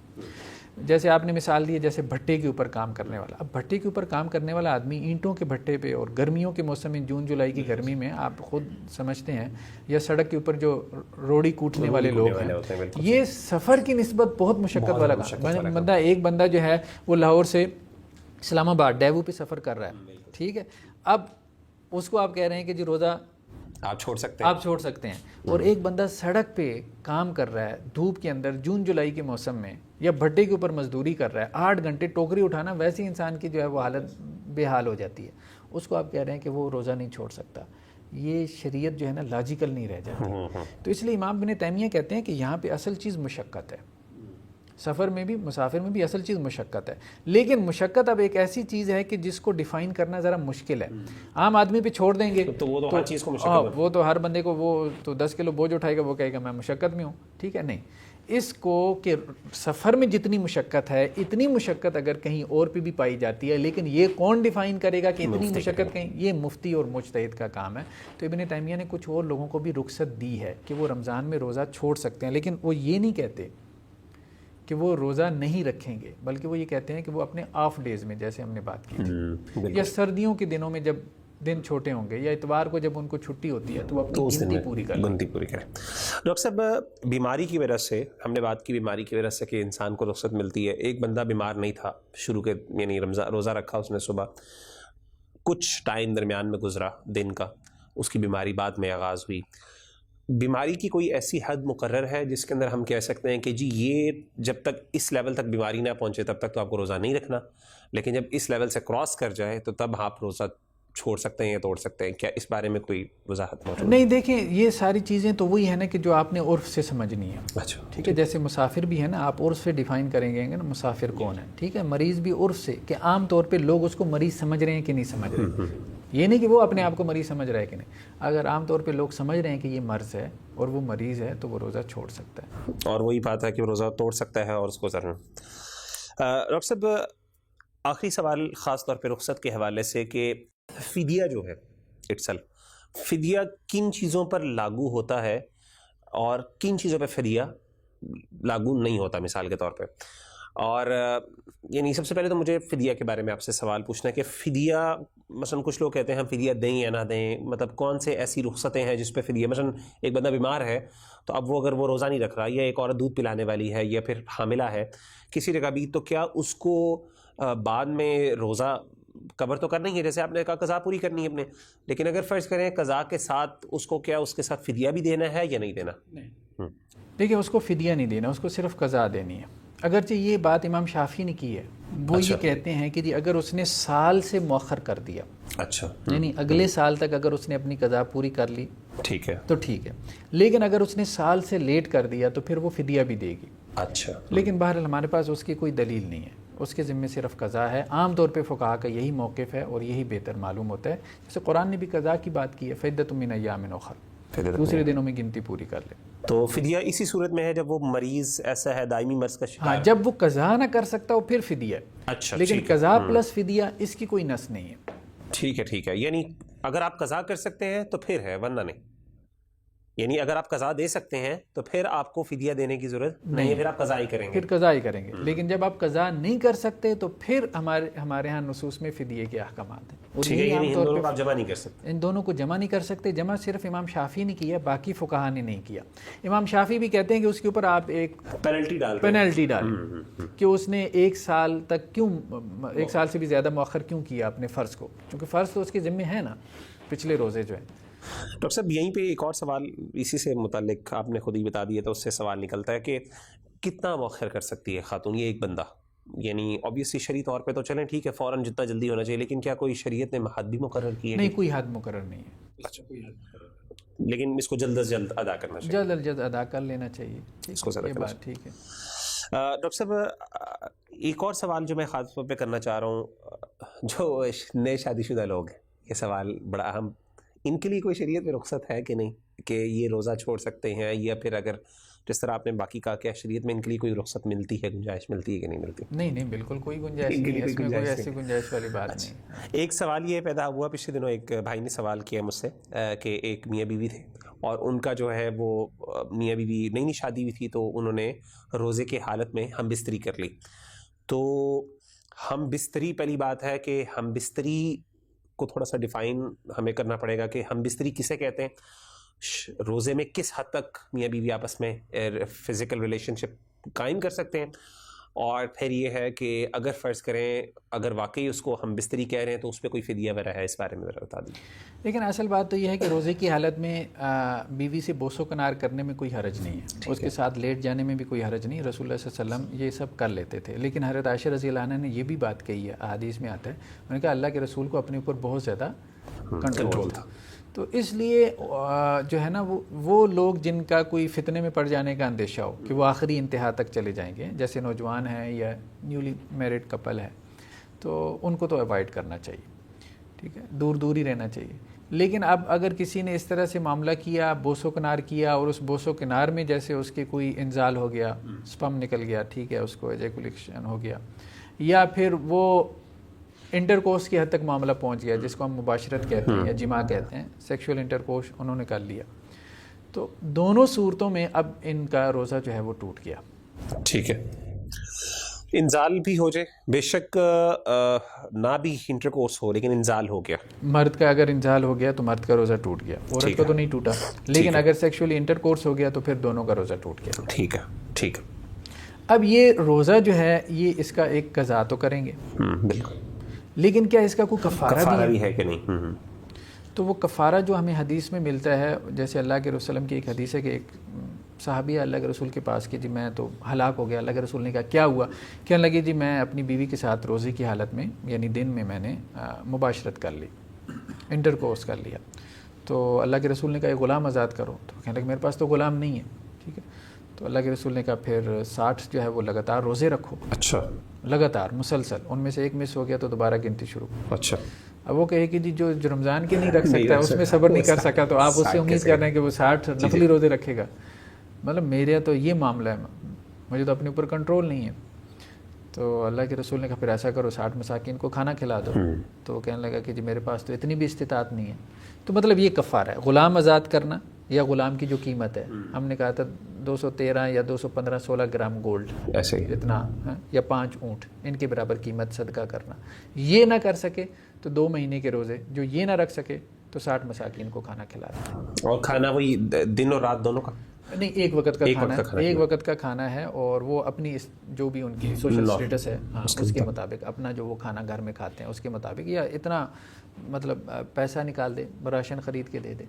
جیسے آپ نے مثال دی ہے، جیسے بھٹے کے اوپر کام کرنے والا. اب بھٹے کے اوپر کام کرنے والا آدمی اینٹوں کے بھٹے پہ، اور گرمیوں کے موسم میں، جون جولائی کی گرمی میں آپ خود سمجھتے ہیں، یا سڑک کے اوپر جو روڑی کوٹنے والے لوگ ہیں، یہ سفر کی نسبت بہت مشقت والا کام. ایک بندہ جو ہے وہ لاہور سے اسلام آباد ڈیوو پہ سفر کر رہا ہے، ٹھیک ہے. اب اس کو آپ کہہ رہے ہیں کہ جی روزہ آپ چھوڑ سکتے ہیں. اور ایک بندہ سڑک پہ کام کر رہا ہے دھوپ کے اندر جون جولائی کے موسم میں، یا بھٹے کے اوپر مزدوری کر رہا ہے 8 گھنٹے ٹوکری اٹھانا، ویسے انسان کی جو ہے وہ حالت بے حال ہو جاتی ہے. اس کو آپ کہہ رہے ہیں کہ وہ روزہ نہیں چھوڑ سکتا. یہ شریعت جو ہے نا لاجیکل نہیں رہ جاتی. تو اس لیے امام ابن تیمیہ کہتے ہیں کہ یہاں پہ اصل چیز مشقت ہے. سفر میں بھی، مسافر میں بھی اصل چیز مشقت ہے. لیکن مشقت اب ایک ایسی چیز ہے کہ جس کو ڈیفائن کرنا ذرا مشکل ہے. عام آدمی پہ چھوڑ دیں گے تو وہ تو ہر چیز کو مشقت ہے. وہ تو ہر بندے کو، وہ تو 10 کلو بوجھ اٹھائے گا، وہ کہے گا میں مشقت میں ہوں، ٹھیک ہے. نہیں، اس کو کہ سفر میں جتنی مشقت ہے اتنی مشقت اگر کہیں اور پہ بھی پائی جاتی ہے، لیکن یہ کون ڈیفائن کرے گا کہ اتنی مشقت کہیں؟ یہ مفتی اور مجتہد کا کام ہے. تو ابن تیمیہ نے کچھ اور لوگوں کو بھی رخصت دی ہے کہ وہ رمضان میں روزہ چھوڑ سکتے ہیں، لیکن وہ یہ نہیں کہتے کہ وہ روزہ نہیں رکھیں گے، بلکہ وہ یہ کہتے ہیں کہ وہ اپنے آف ڈیز میں، جیسے ہم نے بات کی تھی، یا سردیوں کے دنوں میں جب دن چھوٹے ہوں گے، یا اتوار کو جب ان کو چھٹی ہوتی ہے تو وہ اپنی گنتی پوری کریں. ڈاکٹر صاحب، بیماری کی وجہ سے ہم نے بات کی، بیماری کی وجہ سے کہ انسان کو رخصت ملتی ہے. ایک بندہ بیمار نہیں تھا شروع کے، یعنی روزہ رکھا اس نے صبح، کچھ ٹائم درمیان میں گزرا دن کا، اس کی بیماری بعد میں آغاز ہوئی. بیماری کی کوئی ایسی حد مقرر ہے جس کے اندر ہم کہہ سکتے ہیں کہ جی یہ جب تک اس لیول تک بیماری نہ پہنچے تب تک تو آپ کو روزہ نہیں رکھنا، لیکن جب اس لیول سے کراس کر جائے تو تب آپ روزہ چھوڑ سکتے ہیں یا توڑ سکتے ہیں؟ کیا اس بارے میں کوئی وضاحت موجود؟ نہیں، دیکھیں، یہ ساری چیزیں تو وہی ہے نا کہ جو آپ نے عرف سے سمجھنی ہے. اچھا، ٹھیک ہے. جیسے مسافر بھی ہے نا، آپ عرف سے ڈیفائن کریں گے نا مسافر کون ہے، ٹھیک ہے. مریض بھی عرف سے، کہ عام طور پہ لوگ اس کو مریض سمجھ رہے ہیں کہ نہیں سمجھ رہے. یہ نہیں کہ وہ اپنے آپ کو مریض سمجھ رہا ہے کہ نہیں. اگر عام طور پہ لوگ سمجھ رہے ہیں کہ یہ مرض ہے اور وہ مریض ہے تو وہ روزہ چھوڑ سکتا ہے. اور وہی بات ہے کہ وہ روزہ توڑ سکتا ہے اور اس کو ضرور. ڈاکٹر صاحب، آخری سوال خاص طور پہ رخصت کے حوالے سے کہ فدیہ جو ہے فدیہ کن چیزوں پر لاگو ہوتا ہے اور کن چیزوں پہ فدیہ لاگو نہیں ہوتا؟ مثال کے طور پہ اور یعنی سب سے پہلے تو مجھے فدیہ کے بارے میں آپ سے سوال پوچھنا ہے کہ فدیہ مثلا کچھ لوگ کہتے ہیں ہم فدیہ دیں یا نہ دیں، مطلب کون سے ایسی رخصتیں ہیں جس پہ فدیہ، مثلا ایک بندہ بیمار ہے تو اب وہ اگر وہ روزہ نہیں رکھ رہا، یا ایک عورت دودھ پلانے والی ہے، یا پھر حاملہ ہے کسی جگہ بھی، تو کیا اس کو بعد میں روزہ کور تو کرنا ہی ہے، جیسے آپ نے کہا قضا پوری کرنی ہے اپنے، لیکن اگر فرض کریں قضا کے ساتھ اس کو کیا اس کے ساتھ فدیہ بھی دینا ہے یا نہیں دینا؟ دیکھیں اس کو فدیہ نہیں دینا، اس کو صرف قضا دینی ہے۔ اگرچہ یہ بات امام شافعی نے کی ہے، وہ یہ کہتے ہیں کہ جی اگر اس نے سال سے مؤخر کر دیا، اچھا یعنی اگلے سال تک اگر اس نے اپنی قضا پوری کر لی ٹھیک ہے تو ٹھیک ہے، لیکن اگر اس نے سال سے لیٹ کر دیا تو پھر وہ فدیہ بھی دے گی۔ اچھا لیکن بہرحال ہمارے پاس اس کی کوئی دلیل نہیں ہے، اس کے ذمے صرف قضا ہے۔ عام طور پہ فقہا کا یہی موقف ہے اور یہی بہتر معلوم ہوتا ہے، جیسے قرآن نے بھی قضا کی بات کی ہے، فعدۃ من ایام اخر، دوسرے دنوں میں گنتی پوری کر لے۔ تو فدیہ اسی صورت میں ہے جب وہ مریض ایسا ہے دائمی مرض کا شکار ہاں، ہے۔ جب وہ قضا نہ کر سکتا وہ پھر فدیہ ہے، اچھا لیکن ٹھیک ہے، قضا پلس فدیہ اس کی کوئی نص نہیں ہے۔ ٹھیک ہے، یعنی اگر آپ قضا کر سکتے ہیں تو پھر ہے، ورنہ نہیں، یعنی اگر آپ قضا دے سکتے ہیں تو پھر آپ کو فدیہ دینے کی ضرورت نہیں ہے، پھر آپ قضا ہی کریں گے، پھر قضا ہی کریں گے۔ لیکن جب آپ قضا نہیں کر سکتے تو پھر ہمارے ہاں نصوص میں فدیے کے احکامات ہیں، اور ٹھیک ہے، یہی یعنی عام ان طور دونوں پہ کو آپ جمع نہیں کر سکتے۔ ان دونوں کو جمع نہیں کر سکتے۔ جمع صرف امام شافعی نے کیا، باقی فقہا نے نہیں کیا۔ امام شافعی بھی کہتے ہیں کہ اس کے اوپر آپ ایک پینلٹی ڈالیں کہ اس نے ایک سال تک کیوں، ایک سال سے بھی زیادہ مؤخر کیوں کیا اپنے فرض کو، کیونکہ فرض تو اس کے ذمہ ہے نا، پچھلے روزے جو ہیں۔ ڈاکٹر صاحب یہیں پہ ایک اور سوال اسی سے متعلق آپ نے خود ہی بتا دیا، تو اس سے سوال نکلتا ہے کہ کتنا مؤخر کر سکتی ہے خاتون، یہ ایک بندہ، یعنی obviously شرعی طور پہ تو چلیں ٹھیک ہے فوراً جتنا جلدی ہونا چاہیے، لیکن کیا کوئی شریعت نے حد بھی مقرر کی ہے؟ نہیں، کوئی حد مقرر نہیں ہے، اچھا، لیکن اس کو جلد از جلد ادا کرنا چاہیے، جلد از جلد ادا کر لینا چاہیے، اس کو زیادہ یہ کرنا بات ٹھیک ہے۔ ڈاکٹر صاحب ایک اور سوال جو میں خاص طور پہ کرنا چاہ رہا ہوں، جو نئے شادی شدہ لوگ ہیں، یہ سوال بڑا اہم، ان کے لیے کوئی شریعت میں رخصت ہے کہ نہیں کہ یہ روزہ چھوڑ سکتے ہیں، یا پھر اگر جس طرح آپ نے باقی کہا کہ شریعت میں ان کے لیے کوئی رخصت ملتی ہے، گنجائش ملتی ہے کہ نہیں ملتی؟ نہیں، بالکل کوئی گنجائش نہیں ہے، اس میں کوئی ایسی گنجائش والی بات نہیں۔ ایک سوال یہ پیدا ہوا پچھلے دنوں، ایک بھائی نے سوال کیا مجھ سے کہ ایک میاں بیوی تھے اور ان کا جو ہے وہ میاں بیوی نئی شادی ہوئی تھی، تو انہوں نے روزے کے حالت میں ہم بستری کر لی۔ تو ہم بستری، پہلی بات ہے کہ ہم بستری کو تھوڑا سا ڈیفائن ہمیں کرنا پڑے گا کہ ہم بستری کسے کہتے ہیں، روزے میں کس حد تک میاں بیوی آپس میں فزیکل ریلیشن شپ قائم کر سکتے ہیں، اور پھر یہ ہے کہ اگر فرض کریں اگر واقعی اس کو ہم بستری کہہ رہے ہیں تو اس پہ کوئی فدیہ وغیرہ ہے، اس بارے میں ذرا بتا دیجیے۔ لیکن اصل بات تو یہ ہے کہ روزے کی حالت میں بیوی سے بوس و کنار کرنے میں کوئی حرج نہیں ہے، اس کے ساتھ لیٹ جانے میں بھی کوئی حرج نہیں، رسول اللہ صلی اللہ علیہ وسلم یہ سب کر لیتے تھے۔ لیکن حضرت عائشہ رضی اللہ عنہ نے یہ بھی بات کہی ہے، احادیث میں آتا ہے، انہوں نے کہا اللہ کے رسول کو اپنے اوپر بہت زیادہ کنٹرول تھا، تو اس لیے جو ہے نا وہ لوگ جن کا کوئی فتنے میں پڑ جانے کا اندیشہ ہو کہ وہ آخری انتہا تک چلے جائیں گے، جیسے نوجوان ہیں یا نیولی میرڈ کپل ہے، تو ان کو تو اوائڈ کرنا چاہیے، ٹھیک ہے، دور ہی رہنا چاہیے۔ لیکن اب اگر کسی نے اس طرح سے معاملہ کیا، بوس و کنار کیا، اور اس بوس و کنار میں جیسے اس کے کوئی انزال ہو گیا، سپم نکل گیا، ٹھیک ہے، اس کو ایجیکولیشن ہو گیا، یا پھر وہ انٹر کورس کی حد تک معاملہ پہنچ گیا جس کو ہم مباشرت کہتے ہیں یا جماع کہتے ہیں، سیکشول انٹر کورس انہوں نے کر لیا، تو دونوں صورتوں میں اب ان کا روزہ جو ہے وہ ٹوٹ گیا۔ ٹھیک ہے، انزال بھی ہو جائے، بے شک نہ بھی انٹر کورس ہو لیکن انزال ہو گیا، مرد کا اگر انزال ہو گیا تو مرد کا روزہ ٹوٹ گیا، عورت کا تو نہیں ٹوٹا، لیکن اگر سیکشولی انٹر کورس ہو گیا تو پھر دونوں کا روزہ ٹوٹ گیا۔ ٹھیک ہے۔ اب یہ روزہ جو ہے یہ اس کا ایک قضا تو کریں گے، بالکل، لیکن کیا اس کا کوئی کفارہ بھی ہے کہ نہیں؟ تو وہ کفارہ جو ہمیں حدیث میں ملتا ہے، جیسے اللہ کے رسول کی ایک حدیث ہے کہ ایک صحابی اللہ کے رسول کے پاس کہ جی میں تو ہلاک ہو گیا، اللہ کے رسول نے کہا کیا ہوا؟ کہنے لگے جی میں اپنی بیوی کے ساتھ روزے کی حالت میں یعنی دن میں نے مباشرت کر لی، انٹر کورس کر لیا، تو اللہ کے رسول نے کہا ایک غلام آزاد کرو، تو کہنے لگے میرے پاس تو غلام نہیں ہے، ٹھیک ہے، تو اللہ کے رسول نے کہا پھر 60 جو ہے وہ لگاتار روزے رکھو، اچھا، لگاتار مسلسل، ان میں سے ایک مس ہو گیا تو دوبارہ گنتی شروع۔ اچھا، اب وہ کہے کہ جی جو رمضان کے نہیں رکھ سکتا ہے اس میں صبر نہیں کر سکا، تو آپ اس سے امید کر رہے ہیں کہ وہ 60 نفلی روزے رکھے گا؟ مطلب میرے تو یہ معاملہ ہے، مجھے تو اپنے اوپر کنٹرول نہیں ہے۔ تو اللہ کے رسول نے کہا پھر ایسا کرو 60 مساکین کو کھانا کھلا دو، تو وہ کہنے لگا کہ جی میرے پاس تو اتنی بھی استطاعت نہیں ہے، تو مطلب یہ کفارہ ہے، غلام آزاد کرنا یا غلام کی جو قیمت ہے، ہم نے کہا تھا 213 یا 215-16 گرام گولڈ ایسے ہی اتنا، یا 5 اونٹ، ان کے برابر قیمت صدقہ کرنا. یہ نہ کر سکے تو 2 مہینے کے روزے، جو یہ نہ رکھ سکے تو 60 مساکین کو کھانا کھلانا. اور کھانا وہی دن اور رات دونوں کا نہیں، ایک وقت کا کھانا ہے، ایک وقت کا کھانا ہے، اور وہ اپنی جو بھی ان کی سوشل اسٹیٹس ہے اس کے مطابق اپنا جو وہ کھانا گھر میں کھاتے ہیں اس کے مطابق، یا اتنا مطلب پیسہ نکال دے، راشن خرید کے دے دے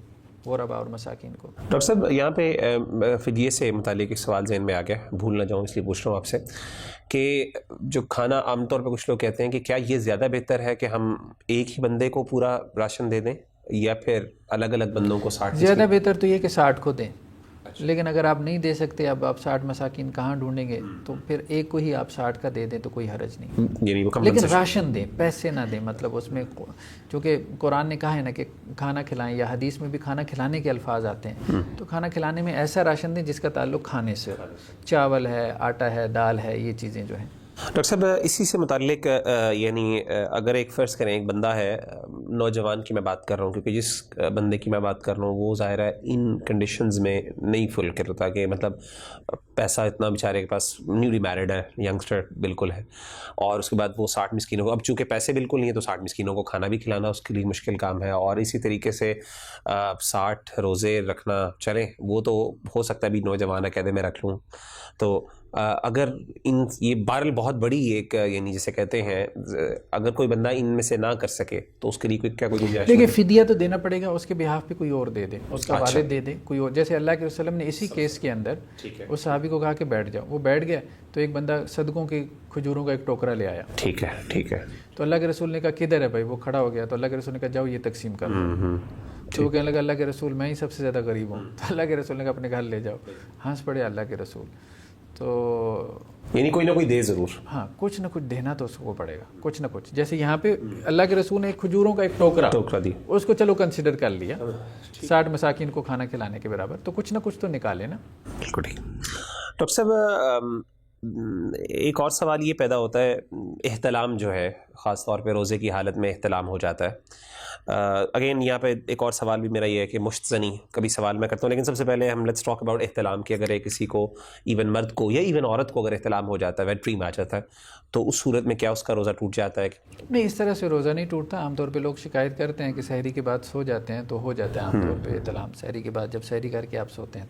غربا اور مساکین کو. ڈاکٹر صاحب یہاں پہ فدیے سے متعلق ایک سوال ذہن میں آ گیا، بھول نہ جاؤں اس لیے پوچھ رہا ہوں آپ سے کہ جو کھانا عام طور پہ کچھ لوگ کہتے ہیں کہ کیا یہ زیادہ بہتر ہے کہ ہم ایک ہی بندے کو پورا راشن دے دیں یا پھر الگ الگ بندوں کو 60؟ زیادہ بہتر تو یہ کہ 60 کو دیں، لیکن اگر آپ نہیں دے سکتے، اب آپ 60 مساکین کہاں ڈھونڈیں گے، تو پھر ایک کو ہی آپ 60 کا دے دیں تو کوئی حرج نہیں. لیکن راشن دیں، پیسے نہ دیں. مطلب اس میں چونکہ قرآن نے کہا ہے نا کہ کھانا کھلائیں، یا حدیث میں بھی کھانا کھلانے کے الفاظ آتے ہیں، تو کھانا کھلانے میں ایسا راشن دیں جس کا تعلق کھانے سے، چاول ہے، آٹا ہے، دال ہے، یہ چیزیں جو ہیں. ڈاکٹر صاحب اسی سے متعلق یعنی اگر ایک فرض کریں ایک بندہ ہے، نوجوان کی میں بات کر رہا ہوں، کیونکہ جس بندے کی میں بات کر رہا ہوں وہ ظاہر ہے ان کنڈیشنز میں نہیں فل کرتا، کہ مطلب پیسہ اتنا بیچارے کے پاس، نیولی میرڈ ہے، ینگسٹر بالکل ہے، اور اس کے بعد وہ 60 مسکینوں کو، اب چونکہ پیسے بالکل نہیں ہے تو 60 مسکینوں کو کھانا بھی کھلانا اس کے لیے مشکل کام ہے. اور اسی طریقے سے 60 روزے رکھنا، چلیں وہ تو ہو سکتا ہے بھی نوجوان ہے کہہ دے میں رکھ لوں. تو اگر یہ بہرحال بہت بڑی ایک یعنی جسے کہتے ہیں، اگر کوئی بندہ ان میں سے نہ کر سکے تو اس کے لیے کیا کوئی گنجائش؟ دیکھیے فدیہ تو دینا پڑے گا، اس کے بہاف پہ کوئی اور دے دے، اس کا والد دے دے کوئی اور. جیسے اللہ کے وسلم نے اسی کیس کے اندر اس صحابی کو کہا کہ بیٹھ جاؤ، وہ بیٹھ گیا تو ایک بندہ صدقوں کی کھجوروں کا ایک ٹوکرا لے آیا. ٹھیک ہے ٹھیک ہے. تو اللہ کے رسول نے کہا کدھر ہے بھائی؟ وہ کھڑا ہو گیا تو اللہ کے رسول نے کہا جاؤ یہ تقسیم کر دو. تو وہ کہنے لگا اللہ کے رسول میں ہی سب سے زیادہ غریب ہوں. تو اللہ کے رسول نے کہا اپنے گھر لے جاؤ. ہنس پڑے اللہ کے رسول. تو یعنی کوئی نہ کوئی دے ضرور، ہاں کچھ نہ کچھ دینا تو اس کو پڑے گا، کچھ نہ کچھ. جیسے یہاں پہ اللہ کے رسول نے ایک کھجوروں کا ایک ٹوکرا دی، اس کو چلو کنسیڈر کر لیا 60 مساکین کو کھانا کھلانے کے برابر، تو کچھ نہ کچھ تو نکالے نا. بالکل ٹھیک. ڈاکٹر صاحب ایک اور سوال یہ پیدا ہوتا ہے، احتلام جو ہے خاص طور پہ روزے کی حالت میں احتلام ہو جاتا ہے. اگین یہاں پہ ایک اور سوال بھی میرا یہ ہے کہ مشت زنی کبھی سوال میں کرتا ہوں، لیکن سب سے پہلے ہم لیٹس ٹاک اباؤٹ احتلام، کہ اگر کسی کو ایون مرد کو یا ایون عورت کو اگر احتلام ہو جاتا ہے، ویٹ ڈریم آ جاتا ہے، تو اس صورت میں کیا اس کا روزہ ٹوٹ جاتا ہے؟ نہیں، اس طرح سے روزہ نہیں ٹوٹتا. عام طور پہ لوگ شکایت کرتے ہیں کہ سحری کے بعد سو جاتے ہیں تو ہو جاتا ہے عام طور پہ احتلام. سحری کے بعد جب سحری کر کے آپ سوتے ہیں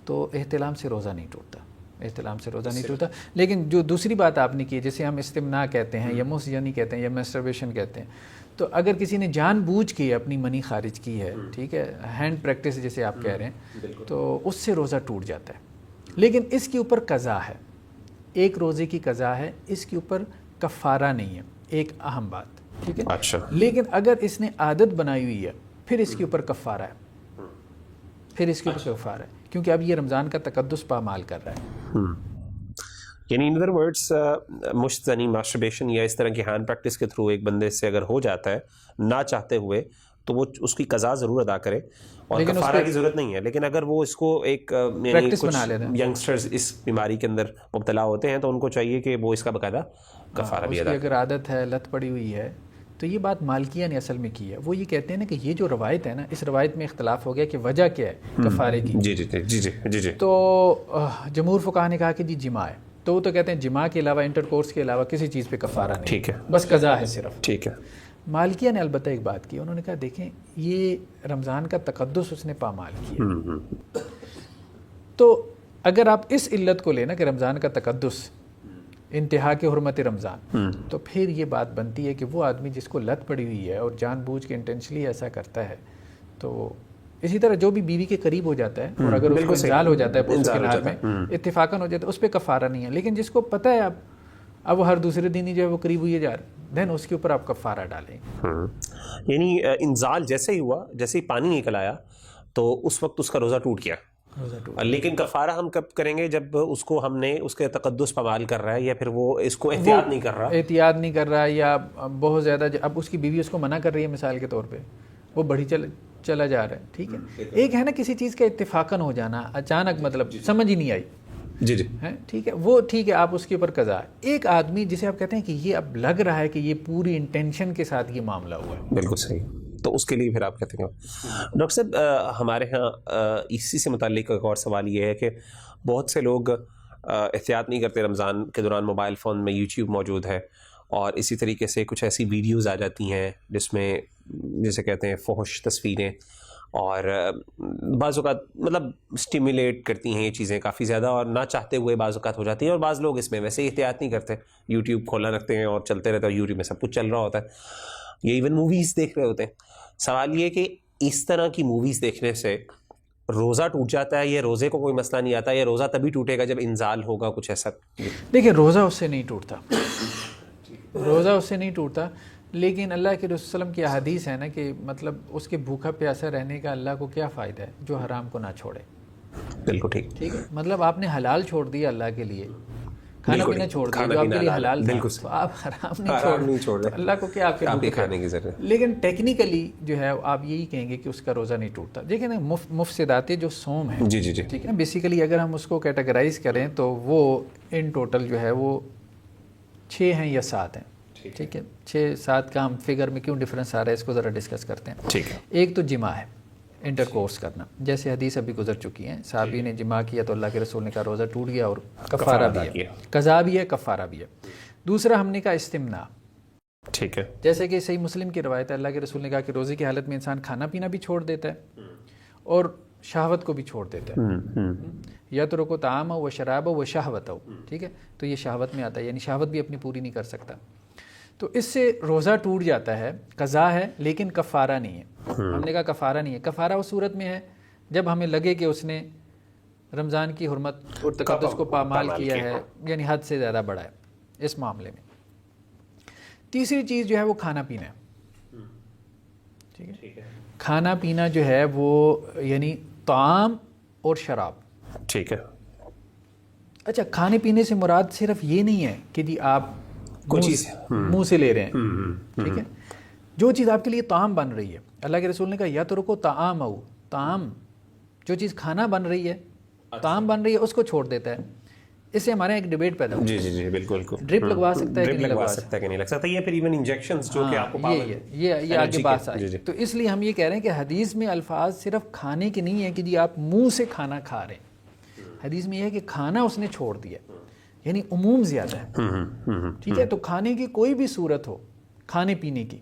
تو احتلام سے روزہ نہیں ٹوٹتا، احتلام سے روزہ نہیں ٹوٹتا. لیکن جو دوسری بات آپ نے کی، جسے ہم استمناء کہتے ہیں یا مسجنی کہتے ہیں یا میسٹربیشن کہتے ہیں، تو اگر کسی نے جان بوجھ کے اپنی منی خارج کی ہے، ٹھیک ہے، ہینڈ پریکٹس جسے آپ کہہ رہے ہیں، تو اس سے روزہ ٹوٹ جاتا ہے. لیکن اس کے اوپر قضا ہے، ایک روزے کی قضا ہے، اس کے اوپر کفارہ نہیں ہے. ایک اہم بات، ٹھیک ہے. اچھا. لیکن اگر اس نے عادت بنائی ہوئی ہے پھر اس کے اوپر کفارہ ہے، پھر اس کے اوپر کفارہ ہے، کیونکہ اب یہ رمضان کا تقدس پامال کر رہا ہے. یعنی ان ادر ورڈس مشت زنی، ماسٹربیشن یا اس طرح کی ہینڈ پریکٹس کے تھرو ایک بندے سے اگر ہو جاتا ہے نہ چاہتے ہوئے تو وہ اس کی قضا ضرور ادا کرے اور کفارہ کی ضرورت نہیں ہے. لیکن اگر وہ اس کو ایک یعنی کچھ ینگسٹرز اس بیماری کے اندر مبتلا ہوتے ہیں تو ان کو چاہیے کہ وہ اس کا باقاعدہ کفارہ بھی ادا کریں. اگر عادت ہے، لت پڑی ہوئی ہے، تو یہ بات مالکیہ نے اصل میں کی ہے. وہ یہ کہتے ہیں نا کہ یہ جو روایت ہے نا، اس روایت میں اختلاف ہو گیا کہ وجہ کیا ہے کفارے کی. جی جی جی جی جی جی. تو جمہور فقہا نے کہا کہ جی جماع ہے، تو وہ تو کہتے ہیں جماع کے علاوہ، انٹر کورس کے علاوہ کسی چیز پہ کفارہ نہیں، ٹھیک ہے، بس قضا ہے صرف. ٹھیک ہے. مالکیہ نے البتہ ایک بات کی، انہوں نے کہا دیکھیں یہ رمضان کا تقدس اس نے پامال کیا. تو اگر آپ اس علت کو لینا کہ رمضان کا تقدس، انتہا کے حرمت رمضان، تو پھر یہ بات بنتی ہے کہ وہ آدمی جس کو لت پڑی ہوئی ہے اور جان بوجھ کے انٹینشلی ایسا کرتا ہے، تو اسی طرح جو بھی بیوی کے قریب ہو جاتا ہے اور اگر اس کو انزال ہو جاتا ہے پوچھ کے نار میں، اتفاقاً ہو جاتا ہے، اس پہ کفارہ نہیں ہے. لیکن جس کو پتہ ہے اب وہ ہر دوسرے دن ہی جو ہے وہ قریب ہوئی جا رہا ہے، دین اس کے اوپر آپ کفارہ ڈالیں. یعنی انزال جیسے ہی ہوا، جیسے ہی پانی نکل آیا تو اس وقت اس کا روزہ ٹوٹ گیا. لیکن کفارہ ہم کب کریں گے؟ جب اس کو ہم نے اس کے تقدس پامال کر رہا ہے یا پھر وہ اس کو احتیاط نہیں کر رہا یا بہت زیادہ اب اس کی بیوی اس کو منع کر رہی ہے مثال کے طور پہ، وہ بڑھی چلا جا رہا ہے. ٹھیک ہے، ایک ہے نا کسی چیز کا اتفاقاً ہو جانا، اچانک مطلب سمجھ ہی نہیں آئی، جی جی ٹھیک ہے، وہ ٹھیک ہے، آپ اس کے اوپر قضا ہے. ایک آدمی جسے آپ کہتے ہیں کہ یہ اب لگ رہا ہے کہ یہ پوری انٹینشن کے ساتھ یہ معاملہ ہوا ہے، بالکل صحیح، تو اس کے لیے پھر آپ کہتے ہیں. ڈاکٹر صاحب ہمارے ہاں اسی سے متعلق ایک اور سوال یہ ہے کہ بہت سے لوگ احتیاط نہیں کرتے. رمضان کے دوران موبائل فون میں یوٹیوب موجود ہے اور اسی طریقے سے کچھ ایسی ویڈیوز آ جاتی ہیں جس میں جسے کہتے ہیں فحش تصویریں، اور بعض اوقات مطلب اسٹیمولیٹ کرتی ہیں یہ چیزیں کافی زیادہ، اور نہ چاہتے ہوئے بعض اوقات ہو جاتی ہیں. اور بعض لوگ اس میں ویسے ہی احتیاط نہیں کرتے، یوٹیوب کھولا رکھتے ہیں اور چلتے رہتا ہے، یوٹیوب میں سب کچھ چل رہا ہوتا ہے، یہ ایون موویز دیکھ رہے ہوتے ہیں. سوال یہ کہ اس طرح کی موویز دیکھنے سے روزہ ٹوٹ جاتا ہے یا روزے کو کوئی مسئلہ نہیں آتا، یا روزہ تبھی ٹوٹے گا جب انزال ہوگا کچھ ایسا؟ دیکھیں روزہ اس سے نہیں ٹوٹتا، روزہ اس سے نہیں ٹوٹتا، لیکن اللہ کے رسول صلی اللہ علیہ وسلم کی احادیث ہے نا کہ مطلب اس کے بھوکا پیاسا رہنے کا اللہ کو کیا فائدہ ہے جو حرام کو نہ چھوڑے. بالکل ٹھیک. ٹھیک ہے، مطلب آپ نے حلال چھوڑ دیا اللہ کے لیے، کھانا پینا چھوڑ دیا جو آپ کے لیے حلال تھا، تو آپ حرام نہیں چھوڑ رہے، اللہ کو کیا آپ کے کھانے کی ضرورت. لیکن ٹیکنیکلی جو ہے آپ یہی کہیں گے کہ اس کا روزہ نہیں ٹوٹتا. دیکھیں نا مفسدات جو صوم ہے، جی جی جی ٹھیک ہے، بیسیکلی اگر ہم اس کو کیٹیگرائز کریں تو وہ ان ٹوٹل جو ہے وہ 6 ہیں یا 7 ہیں. ٹھیک ہے، 6-7 کا ہم فگر میں کیوں ڈفرینس آ رہا ہے اس کو ذرا ڈسکس کرتے ہیں. ٹھیک ہے. ایک تو جماع ہے، انٹر کورس کرنا، جیسے حدیث ابھی گزر چکی ہیں، صحابی نے جماع کیا تو اللہ کے رسول نے کہا روزہ ٹوٹ گیا اور کفارہ بھی ہے، قضا بھی ہے، کفارہ بھی ہے. دوسرا ہم نے کہا استمناء. ٹھیک ہے، جیسے کہ صحیح مسلم کی روایت ہے، اللہ کے رسول نے کہا کہ روزے کی حالت میں انسان کھانا پینا بھی چھوڑ دیتا ہے اور شہوت کو بھی چھوڑ دیتا ہے. یا تو رکو طعام و شراب و شہوت ہو، ٹھیک ہے، تو یہ شہوت میں آتا ہے، یعنی شہوت بھی اپنی پوری نہیں کر سکتا. تو اس سے روزہ ٹوٹ جاتا ہے، قضا ہے لیکن کفارہ نہیں ہے. ہم نے کہا کفارہ نہیں ہے. کفارہ اس صورت میں ہے جب ہمیں لگے کہ اس نے رمضان کی حرمت اور تقدس کو پامال کیا ہے، یعنی حد سے زیادہ بڑا ہے اس معاملے میں. تیسری چیز جو ہے وہ کھانا پینا ہے. ٹھیک ہے، کھانا پینا جو ہے وہ یعنی طعام اور شراب. ٹھیک ہے. اچھا، کھانے پینے سے مراد صرف یہ نہیں ہے کہ جی آپ منہ سے لے رہے ہیں، ٹھیک ہے، جو چیز آپ کے لیے طعام بن رہی ہے، اللہ کے رسول نے کہا یا تو رکو طعام ہو، طعام جو چیز کھانا بن رہی ہے، طعام بن رہی ہے، اس کو چھوڑ دیتا ہے. اس سے ہمارے ایک ڈیبیٹ پیدا ہوتا ہے. جی جی جی بالکل. ڈرپ لگوا سکتا ہے کہ نہیں لگوا سکتا کہ نہیں لگ سکتا، یہ پھر ایون انجیکشنز جو کہ آپ کو یہ آگے بات آئی. تو اس لیے ہم یہ کہہ رہے ہیں کہ حدیث میں الفاظ صرف کھانے کے نہیں ہے کہ جی آپ منہ سے کھانا کھا رہے ہیں. حدیث میں یہ ہے کہ کھانا اس نے چھوڑ دیا، یعنی عموم زیادہ ہے. ٹھیک ہے، تو کھانے کی کوئی بھی صورت ہو کھانے پینے کی،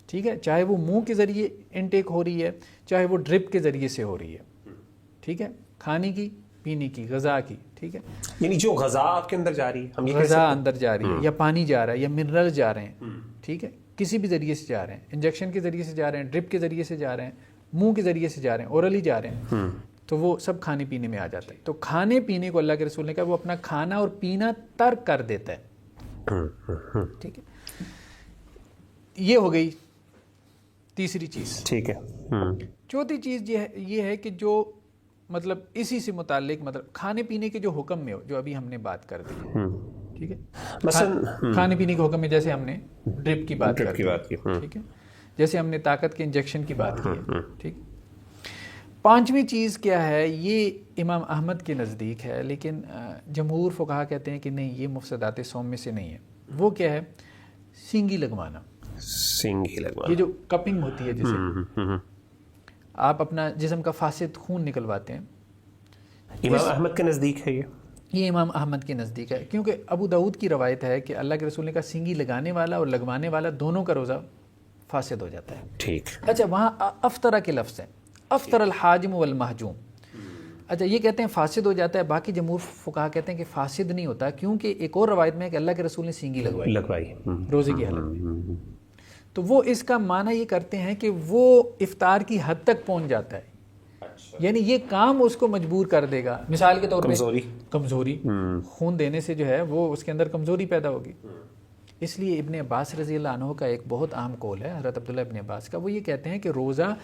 ٹھیک ہے، چاہے وہ منہ کے ذریعے انٹیک ہو رہی ہے، چاہے وہ ڈرپ کے ذریعے سے ہو رہی ہے، ٹھیک ہے، کھانے کی، پینے کی، غذا کی، ٹھیک ہے، یعنی جو غذا آپ کے اندر جا رہی ہے، غذا اندر جا رہی ہے یا پانی جا رہا ہے یا منرل جا رہے ہیں، ٹھیک ہے، کسی بھی ذریعے سے جا رہے ہیں، انجیکشن کے ذریعے سے جا رہے ہیں، ڈرپ کے ذریعے سے جا رہے ہیں، منہ کے ذریعے سے جا رہے ہیں، اورلی جا رہے ہیں، تو وہ سب کھانے پینے میں آ جاتا ہے. تو کھانے پینے کو اللہ کے رسول نے کہا وہ اپنا کھانا اور پینا ترک کر دیتا ہے. ٹھیک ہے، یہ ہو گئی تیسری چیز. ٹھیک ہے. چوتھی چیز یہ ہے کہ جو مطلب اسی سے متعلق مطلب کھانے پینے کے جو حکم میں ہو، جو ابھی ہم نے بات کر دی، ٹھیک ہے، مثلا کھانے پینے کے حکم میں جیسے ہم نے ڈرپ کی بات کی، ٹھیک ہے، جیسے ہم نے طاقت کے انجیکشن کی بات کی، ٹھیک. پانچویں چیز کیا ہے، یہ امام احمد کے نزدیک ہے لیکن جمہور فقہا کہتے ہیں کہ نہیں، یہ مفسدات صوم میں سے نہیں ہے. وہ کیا ہے؟ سینگی لگوانا. یہ جو کپنگ ہوتی ہے جسے آپ اپنا جسم کا فاسد خون نکلواتے ہیں، امام احمد کے نزدیک ہے یہ امام احمد کے نزدیک ہے، کیونکہ ابو داؤد کی روایت ہے کہ اللہ کے رسول نے کہا سینگی لگانے والا اور لگوانے والا دونوں کا روزہ فاسد ہو جاتا ہے. ٹھیک. اچھا، وہاں افطرہ کے لفظ ہے، افطر الحاجم والمحجوم. اچھا، یہ کہتے ہیں فاسد ہو جاتا ہے، باقی جمہور فقہا کہتے ہیں کہ فاسد نہیں ہوتا، کیونکہ ایک اور روایت میں ہے کہ اللہ کے رسول نے سینگی لگوائی روزے کی حالت میں. تو وہ اس کا معنی یہ کرتے ہیں کہ وہ افطار کی حد تک پہنچ جاتا ہے، یعنی یہ کام اس کو مجبور کر دے گا. مثال کے طور پہ کمزوری خون دینے سے جو ہے وہ اس کے اندر کمزوری پیدا ہوگی. اس لیے ابن عباس رضی اللہ عنہ کا ایک بہت عام قول ہے، حضرت عبداللہ ابن عباس کا، وہ یہ کہتے ہیں کہ روزہ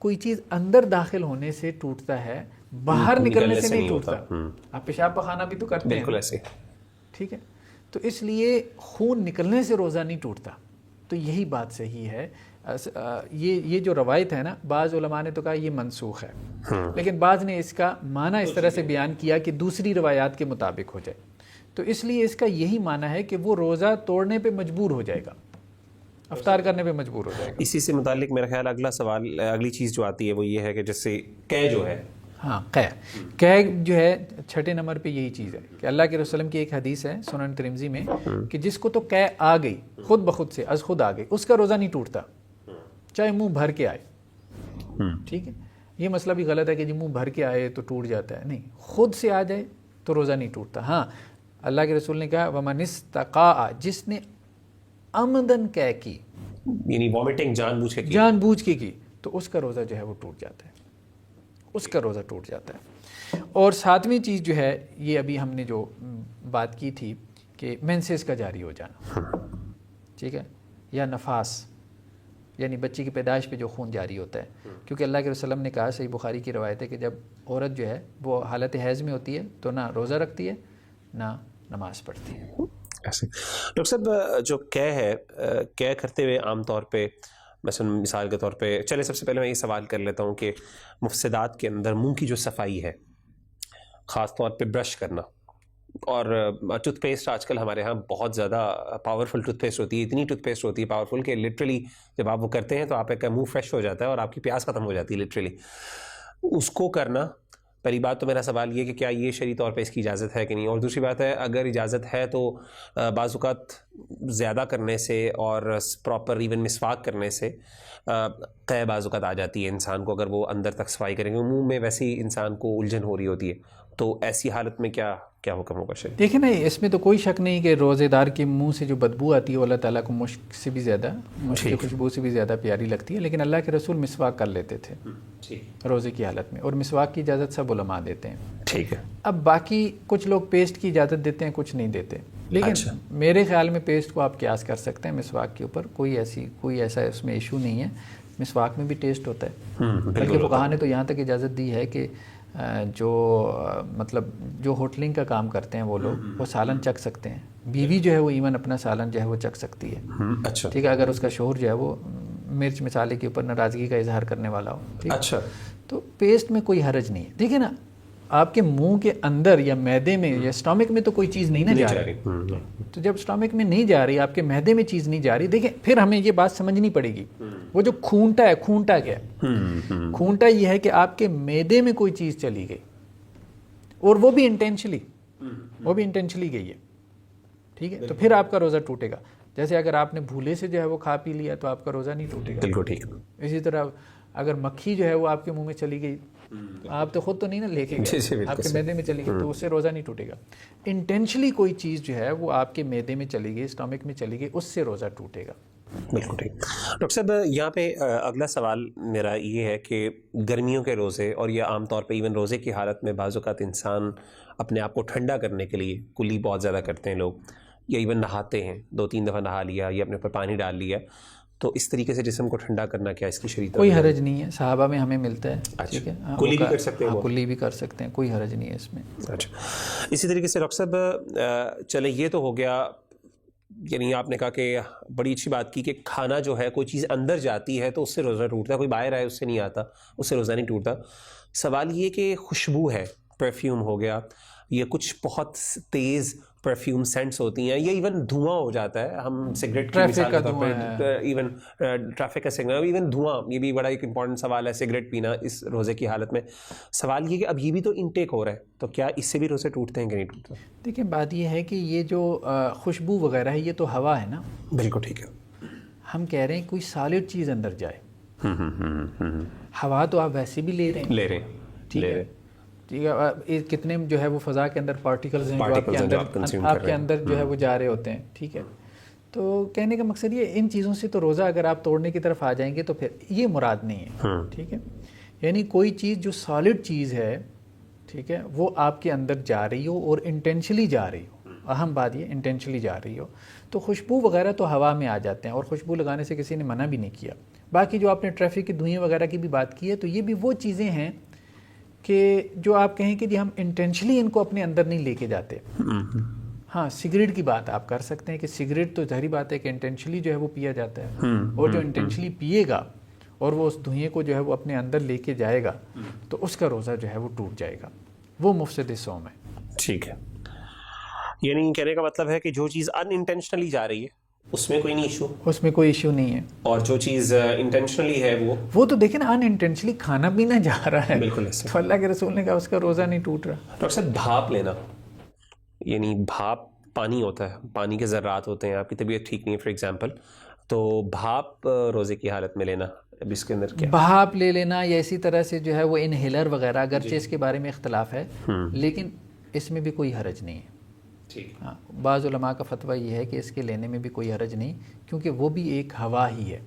کوئی چیز اندر داخل ہونے سے ٹوٹتا ہے، باہر نکلنے سے نہیں ٹوٹتا. آپ پیشاب پخانہ بھی تو کرتے ہیں، بالکل ایسے، ٹھیک ہے، تو اس لیے خون نکلنے سے روزہ نہیں ٹوٹتا. تو یہی بات صحیح ہے. یہ جو روایت ہے نا، بعض علماء نے تو کہا یہ منسوخ ہے، لیکن بعض نے اس کا معنی اس طرح سے بیان کیا کہ دوسری روایات کے مطابق ہو جائے. تو اس لیے اس کا یہی معنی ہے کہ وہ روزہ توڑنے پہ مجبور ہو جائے گا. افطار کرنے پہ مجبور ہو جائے گا. اسی سے متعلق میرا خیال اگلا سوال، اگلی چیز جو آتی ہے وہ یہ ہے کہ جس سے قے جو ہے، ہاں قے جو ہے چھٹے نمبر پہ یہی چیز ہے کہ اللہ کے رسول کی ایک حدیث ہے سنن ترمذی میں کہ جس کو تو قے آ گئی خود بخود سے از خود آ گئی، اس کا روزہ نہیں ٹوٹتا چاہے منہ بھر کے آئے. ٹھیک ہے، یہ مسئلہ بھی غلط ہے کہ جی منہ بھر کے آئے تو ٹوٹ جاتا ہے، نہیں، خود سے آ جائے تو روزہ نہیں ٹوٹتا. ہاں اللہ کے رسول نے کہا وَمَنِ اسْتَقَاءَ، جس نے عمدن قے کی، یعنی وامٹنگ جان بوجھ کے کی، تو اس کا روزہ جو ہے وہ ٹوٹ جاتا ہے، اس کا روزہ ٹوٹ جاتا ہے. اور ساتویں چیز جو ہے یہ ابھی ہم نے جو بات کی تھی کہ مینسز کا جاری ہو جانا، ٹھیک ہے، یا نفاس یعنی بچی کی پیدائش پہ جو خون جاری ہوتا ہے، کیونکہ اللہ کے رسول صلی اللہ علیہ وسلم نے کہا، صحیح بخاری کی روایت ہے کہ جب عورت جو ہے وہ حالت حیض میں ہوتی ہے تو نہ روزہ رکھتی ہے نہ نماز پڑھتی ہے. ایسے ڈاکٹر صاحب جو قے ہے، قے کرتے ہوئے عام طور پہ مثال کے طور پہ، چلے سب سے پہلے میں یہ سوال کر لیتا ہوں کہ مفسدات کے اندر منہ کی جو صفائی ہے، خاص طور پہ برش کرنا، اور ٹوتھ پیسٹ آج کل ہمارے ہاں بہت زیادہ پاورفل ٹوتھ پیسٹ ہوتی ہے، اتنی ٹوتھ پیسٹ ہوتی ہے پاورفل کہ لٹرلی جب آپ وہ کرتے ہیں تو آپ کا منہ فریش ہو جاتا ہے اور آپ کی پیاس ختم ہو جاتی ہے لٹرلی. اس کو کرنا، پہلی بات تو میرا سوال یہ کہ کیا یہ شرعی طور پہ اس کی اجازت ہے کہ نہیں، اور دوسری بات ہے اگر اجازت ہے تو بعض اوقات زیادہ کرنے سے اور پراپر ایون مسواک کرنے سے قے بعض اوقات آ جاتی ہے انسان کو، اگر وہ اندر تک صفائی کریں گے، منہ میں ویسے ہی انسان کو الجھن ہو رہی ہوتی ہے، تو ایسی حالت میں کیا حکم ہوگا شرعی؟ دیکھیں نا، اس میں تو کوئی شک نہیں کہ روزے دار کے منہ سے جو بدبو آتی ہے وہ اللہ تعالیٰ کو مشک سے بھی زیادہ، مشک کی خوشبو سے بھی زیادہ پیاری لگتی ہے، لیکن اللہ کے رسول مسواک کر لیتے تھے روزے کی حالت میں، اور مسواک کی اجازت سب علماء دیتے ہیں. ٹھیک ہے. اب باقی کچھ لوگ پیسٹ کی اجازت دیتے ہیں، کچھ نہیں دیتے، لیکن میرے خیال میں پیسٹ کو آپ قیاس کر سکتے ہیں مسواک کے اوپر، کوئی ایسا اس میں ایشو نہیں ہے. مسواک میں بھی ٹیسٹ ہوتا ہے، بلکہ فقہاء نے تو یہاں تک اجازت دی ہے کہ جو مطلب جو ہوٹلنگ کا کام کرتے ہیں وہ لوگ وہ سالن چکھ سکتے ہیں، بیوی جو ہے وہ ایون اپنا سالن جو ہے وہ چکھ سکتی ہے. اچھا، ٹھیک ہے، اگر اس کا شوہر جو ہے وہ مرچ مسالے کے اوپر ناراضگی کا اظہار کرنے والا ہو. اچھا، تو پیسٹ میں کوئی حرج نہیں ہے. دیکھیں نا، آپ کے منہ کے اندر یا معدے میں یا اسٹامک میں تو کوئی چیز نہیں نہ جا رہی، تو جب اسٹامک میں نہیں جا رہی، آپ کے معدے میں چیز نہیں جا رہی، دیکھیں پھر ہمیں یہ بات سمجھنی پڑے گی. وہ جو کھونٹا ہے، کھونٹا کیا ہے؟ کھونٹا یہ ہے کہ آپ کے معدے میں کوئی چیز چلی گئی، اور وہ بھی انٹینشلی گئی ہے. ٹھیک ہے، تو پھر آپ کا روزہ ٹوٹے گا. جیسے اگر آپ نے بھولے سے جو ہے وہ کھا پی لیا تو آپ کا روزہ نہیں ٹوٹے گا. بالکل ٹھیک. اسی طرح اگر مکھی جو ہے وہ آپ کے منہ میں چلی گئی، آپ تو خود تو نہیں نا لے کے گئے، آپ کے معدے میں چلی گئی، تو اس سے روزہ نہیں ٹوٹے گا. انٹینشلی کوئی چیز جو ہے وہ آپ کے معدے میں چلی گئی، اسٹامک میں چلی گئی، اس سے روزہ ٹوٹے گا. بالکل ٹھیک. ڈاکٹر صاحب یہاں پہ اگلا سوال میرا یہ ہے کہ گرمیوں کے روزے اور یہ عام طور پہ ایون روزے کی حالت میں بعض اوقات انسان اپنے آپ کو ٹھنڈا کرنے کے لیے کلی بہت زیادہ کرتے ہیں لوگ، یا ایون نہاتے ہیں، 2-3 دفعہ نہا لیا یا اپنے اوپر پانی ڈال لیا، تو اس طریقے سے جسم کو ٹھنڈا کرنا کیا اس کی شریعت؟ کوئی حرج نہیں ہے، صحابہ میں ہمیں ملتا ہے. ٹھیک ہے، کلی بھی کر سکتے ہیں، کلی بھی کر سکتے ہیں، کوئی حرج نہیں ہے اس میں. اچھا، اسی طریقے سے ڈاکٹر صاحب چلیں یہ تو ہو گیا، یعنی آپ نے کہا کہ بڑی اچھی بات کی کہ کھانا جو ہے کوئی چیز اندر جاتی ہے تو اس سے روزہ ٹوٹتا ہے، کوئی باہر آئے اس سے نہیں آتا، اس سے روزہ نہیں ٹوٹتا. سوال یہ کہ خوشبو ہے، پرفیوم ہو گیا، یہ کچھ بہت تیز پرفیوم سینٹس ہوتی ہیں، یہ ایون دھواں ہو جاتا ہے. ہم سگریٹ کی مثال کے طور پر ایون ٹریفک کا سگنل، ایون دھواں، یہ بھی بڑا ایک امپورٹنٹ سوال ہے، سگریٹ پینا اس روزے کی حالت میں. سوال یہ کہ اب یہ بھی تو انٹیک ہو رہا ہے، تو کیا اس سے بھی روزے ٹوٹتے ہیں کہ نہیں ٹوٹتے؟ دیکھیں بات یہ ہے کہ یہ جو خوشبو وغیرہ ہے یہ تو ہوا ہے نا. بالکل ٹھیک ہے. ہم کہہ رہے ہیں کوئی سالڈ چیز اندر جائے. ہوا تو آپ ویسے بھی لے رہے ہیں. ٹھیک ہے، کتنے جو ہے وہ فضا کے اندر پارٹیکلز ہیں جو آپ کے اندر جو ہے وہ جا رہے ہوتے ہیں. ٹھیک ہے، تو کہنے کا مقصد یہ ان چیزوں سے تو روزہ اگر آپ توڑنے کی طرف آ جائیں گے تو پھر یہ مراد نہیں ہے. ٹھیک ہے، یعنی کوئی چیز جو سالڈ چیز ہے، ٹھیک ہے، وہ آپ کے اندر جا رہی ہو اور انٹینشلی جا رہی ہو. اہم بات یہ انٹینشلی جا رہی ہو، تو خوشبو وغیرہ تو ہوا میں آ جاتے ہیں، اور خوشبو لگانے سے کسی نے منع بھی نہیں کیا. باقی جو آپ نے ٹریفک کے دھوئیں وغیرہ کی بھی بات کی ہے، تو یہ بھی وہ چیزیں ہیں کہ جو آپ کہیں کہ جی ہم انٹینشلی ان کو اپنے اندر نہیں لے کے جاتے. ہاں، سگریٹ کی بات آپ کر سکتے ہیں کہ سگریٹ تو ظاہری بات ہے کہ انٹینشلی جو ہے وہ پیا جاتا ہے، اور جو انٹینشلی پیے گا اور وہ اس دھوئیں کو جو ہے وہ اپنے اندر لے کے جائے گا تو اس کا روزہ جو ہے وہ ٹوٹ جائے گا، وہ مفسد صوم ہے. ٹھیک ہے، یعنی کہنے کا مطلب ہے کہ جو چیز ان انٹینشنلی جا رہی ہے اس میں کوئی نہیں ایشو، اس میں کوئی ایشو نہیں ہے. اور جو چیز انٹینشنلی ہے وہ تو دیکھیں نا ان انٹینشنلی کھانا پینا جا رہا ہے، بالکل ایسے. تو اللہ کے رسول نے کہا اس کا روزہ نہیں ٹوٹ رہا. ڈاکٹر صاحب بھاپ لینا، یعنی بھاپ پانی ہوتا ہے، پانی کے ذرات ہوتے ہیں، آپ کی طبیعت ٹھیک نہیں ہے فار ایگزامپل، تو بھاپ روزے کی حالت میں لینا، اب اس کے اندر کیا؟ بھاپ لے لینا یا اسی طرح سے جو ہے وہ انہیلر وغیرہ، اگرچہ اس کے بارے میں اختلاف ہے لیکن اس میں بھی کوئی حرج نہیں ہے. ہاں، بعض علماء کا فتویٰ یہ ہے کہ اس کے لینے میں بھی کوئی حرج نہیں، کیونکہ وہ بھی ایک ہوا ہی ہے،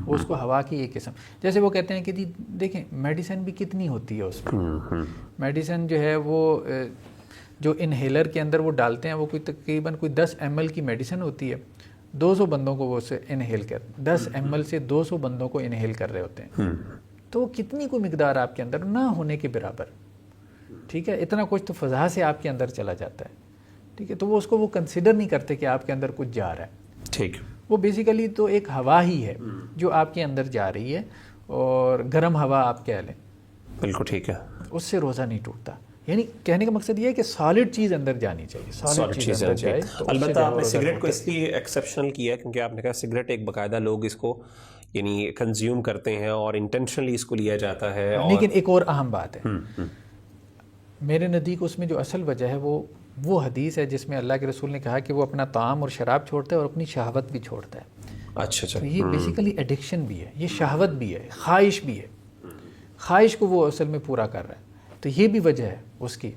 وہ اس کو ہوا کی ایک قسم، جیسے وہ کہتے ہیں کہ جی دیکھیں میڈیسن بھی کتنی ہوتی ہے اس میں، میڈیسن جو ہے وہ جو انہیلر کے اندر وہ ڈالتے ہیں وہ کوئی تقریباً کوئی 10 ml کی میڈیسن ہوتی ہے، 200 بندوں کو وہ اسے انہیل کر 10 ml سے 200 بندوں کو انہیل کر رہے ہوتے ہیں، تو وہ کتنی کوئی مقدار آپ کے اندر نہ ہونے کے برابر، ٹھیک ہے، اتنا کچھ تو فضا سے آپ کے اندر چلا جاتا ہے، ٹھیک ہے، تو وہ اس کو وہ کنسیڈر نہیں کرتے کہ آپ کے اندر کچھ جا رہا ہے، ٹھیک، وہ بیسیکلی تو ایک ہوا ہی ہے جو آپ کے اندر جا رہی ہے، اور گرم ہوا آپ کہہ لیں، بالکل ٹھیک ہے، اس سے روزہ نہیں ٹوٹتا. یعنی کہنے کا مقصد یہ ہے کہ سالڈ چیز اندر جانی چاہیے، سالڈ چیز اندر جائے. البتہ آپ نے سگریٹ کو اس لیے ایکسیپشنل کیا ہے کیونکہ آپ نے کہا سگریٹ ایک باقاعدہ لوگ اس کو یعنی کنزیوم کرتے ہیں اور انٹینشنلی اس کو لیا جاتا ہے. لیکن ایک اور اہم بات ہے میرے نزدیک، اس میں جو اصل وجہ ہے وہ حدیث ہے جس میں اللہ کے رسول نے کہا کہ وہ اپنا طعام اور شراب چھوڑتا ہے اور اپنی شہوت بھی چھوڑتا ہے. اچھا، تو یہ بیسیکلی ایڈکشن بھی ہے، یہ شہوت بھی ہے، خواہش بھی ہے، خواہش کو وہ اصل میں پورا کر رہا ہے. تو یہ بھی وجہ ہے اس کی،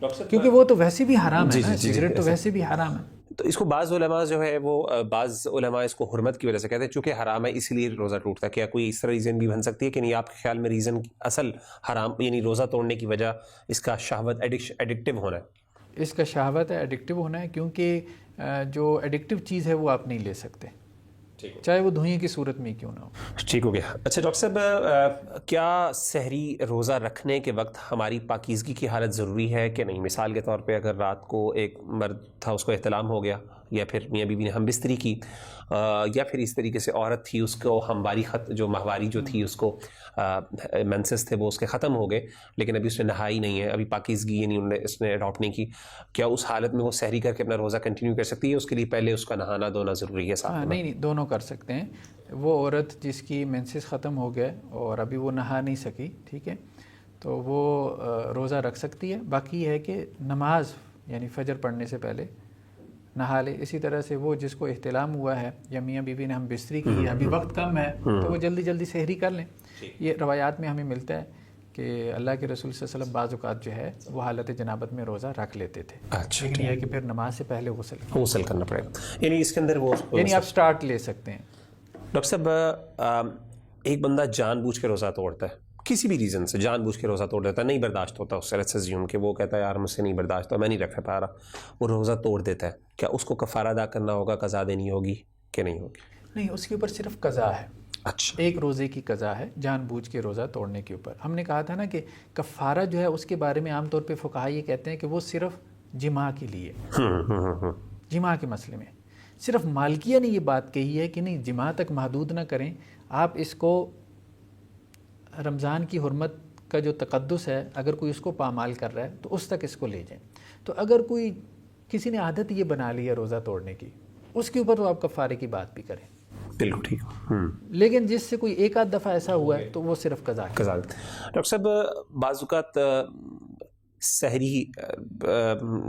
کیونکہ وہ تو ویسے بھی حرام ہے نا، سگریٹ تو ویسے بھی حرام ہے. تو اس کو بعض علماء جو ہے وہ بعض علماء اس کو حرمت کی وجہ سے کہتے ہیں چونکہ حرام ہے اس لیے روزہ ٹوٹتا ہے. کیا کوئی اس طرح ریزن بھی بن سکتی ہے کہ نہیں آپ کے خیال میں ریزن اصل حرام یعنی روزہ توڑنے کی وجہ اس کا شہوت ایڈکٹیو ہونا ہے؟ اس کا شہوت ہے، ایڈکٹیو ہونا ہے، کیونکہ جو ایڈکٹیو چیز ہے وہ آپ نہیں لے سکتے، چاہے وہ دھوئیں کی صورت میں کیوں نہ ہو. ٹھیک ہو گیا. اچھا ڈاکٹر صاحب، کیا سحری روزہ رکھنے کے وقت ہماری پاکیزگی کی حالت ضروری ہے کہ نہیں؟ مثال کے طور پہ اگر رات کو ایک مرد تھا اس کو احتلام ہو گیا، یا پھر میاں بیوی نے ہم بستری کی، یا پھر اس طریقے سے عورت تھی اس کو ہمواری جو ماہواری جو تھی اس کو منسس تھے وہ اس کے ختم ہو گئے لیکن ابھی اس نے نہائی نہیں ہے، ابھی پاکیزگی یعنی اس نے اڈاپٹ نہیں کی، کیا اس حالت میں وہ سحری کر کے اپنا روزہ کنٹینیو کر سکتی ہے؟ اس کے لیے پہلے اس کا نہانا دھونا ضروری ہے صاحب؟ نہیں، دونوں کر سکتے ہیں. وہ عورت جس کی مینسز ختم ہو گئے اور ابھی وہ نہا نہیں سکی، ٹھیک ہے، تو وہ روزہ رکھ سکتی ہے. باقی یہ ہے کہ نماز یعنی فجر پڑھنے سے پہلے نہا لے. اسی طرح سے وہ جس کو احتلام ہوا ہے یا میاں بیوی نے ہم بستری کی ہے، ابھی وقت کم ہے، تو وہ جلدی جلدی سحری کر لیں. یہ روایات میں ہمیں ملتا ہے کہ اللہ کے رسول صلی اللہ علیہ وسلم بعض اوقات جو ہے وہ حالت جنابت میں روزہ رکھ لیتے تھے. لیکن یہ ہے کہ پھر نماز سے پہلے غسل کرنا پڑے گا، یعنی اس کے اندر وہ یعنی آپ سٹارٹ لے سکتے ہیں. ڈاکٹر صاحب، ایک بندہ جان بوجھ کے روزہ توڑتا ہے، کسی بھی ریزن سے جان بوجھ کے روزہ توڑ دیتا ہے، نہیں برداشت ہوتا اس سے، لیٹس اسیوم کہ وہ کہتا ہے یار مجھ سے نہیں برداشت ہوتا، میں نہیں رکھ پا رہا، وہ روزہ توڑ دیتا ہے، کیا اس کو کفارہ ادا کرنا ہوگا، قضا دینی ہوگی کہ نہیں ہوگی؟ نہیں، اس کے اوپر صرف قضا ہے. اچھا، ایک روزے کی قضا ہے جان بوجھ کے روزہ توڑنے کے اوپر. ہم نے کہا تھا نا کہ کفارہ جو ہے اس کے بارے میں عام طور پہ فقہا یہ کہتے ہیں کہ وہ صرف جماع کے لیے، جماع کے مسئلے میں. صرف مالکیہ نے یہ بات کہی ہے کہ نہیں، جماع تک محدود نہ کریں آپ اس کو. رمضان کی حرمت کا جو تقدس ہے اگر کوئی اس کو پامال کر رہا ہے تو اس تک اس کو لے جائیں. تو اگر کوئی کسی نے عادت یہ بنا لی ہے روزہ توڑنے کی، اس کے اوپر تو آپ کفارے کی بات بھی کریں. بالکل ٹھیک. لیکن جس سے کوئی ایک آدھ دفعہ ایسا ہوا ہے تو وہ صرف قضا. ڈاکٹر صاحب، بعض اوقات سحری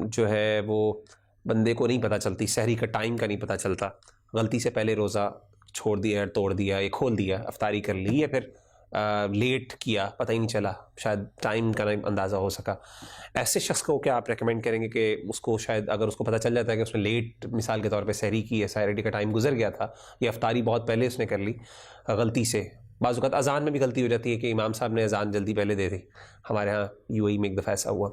جو ہے وہ بندے کو نہیں پتہ چلتی، سحری کا ٹائم کا نہیں پتہ چلتا، غلطی سے پہلے روزہ چھوڑ دیا، توڑ دیا، یا کھول دیا، افطاری کر لی، یا پھر لیٹ کیا، پتہ ہی نہیں چلا، شاید ٹائم کا نہیں اندازہ ہو سکا. ایسے شخص کو کیا آپ ریکمینڈ کریں گے کہ اس کو شاید اگر اس کو پتہ چل جاتا ہے کہ اس نے لیٹ مثال کے طور پہ سحری کی ہے، سحری کا ٹائم گزر گیا تھا، یا افطاری بہت پہلے اس نے کر لی غلطی سے. بعض اوقات اذان میں بھی غلطی ہو جاتی ہے کہ امام صاحب نے اذان جلدی پہلے دے دی، ہمارے ہاں UAE میں ایک دفعہ ایسا ہوا.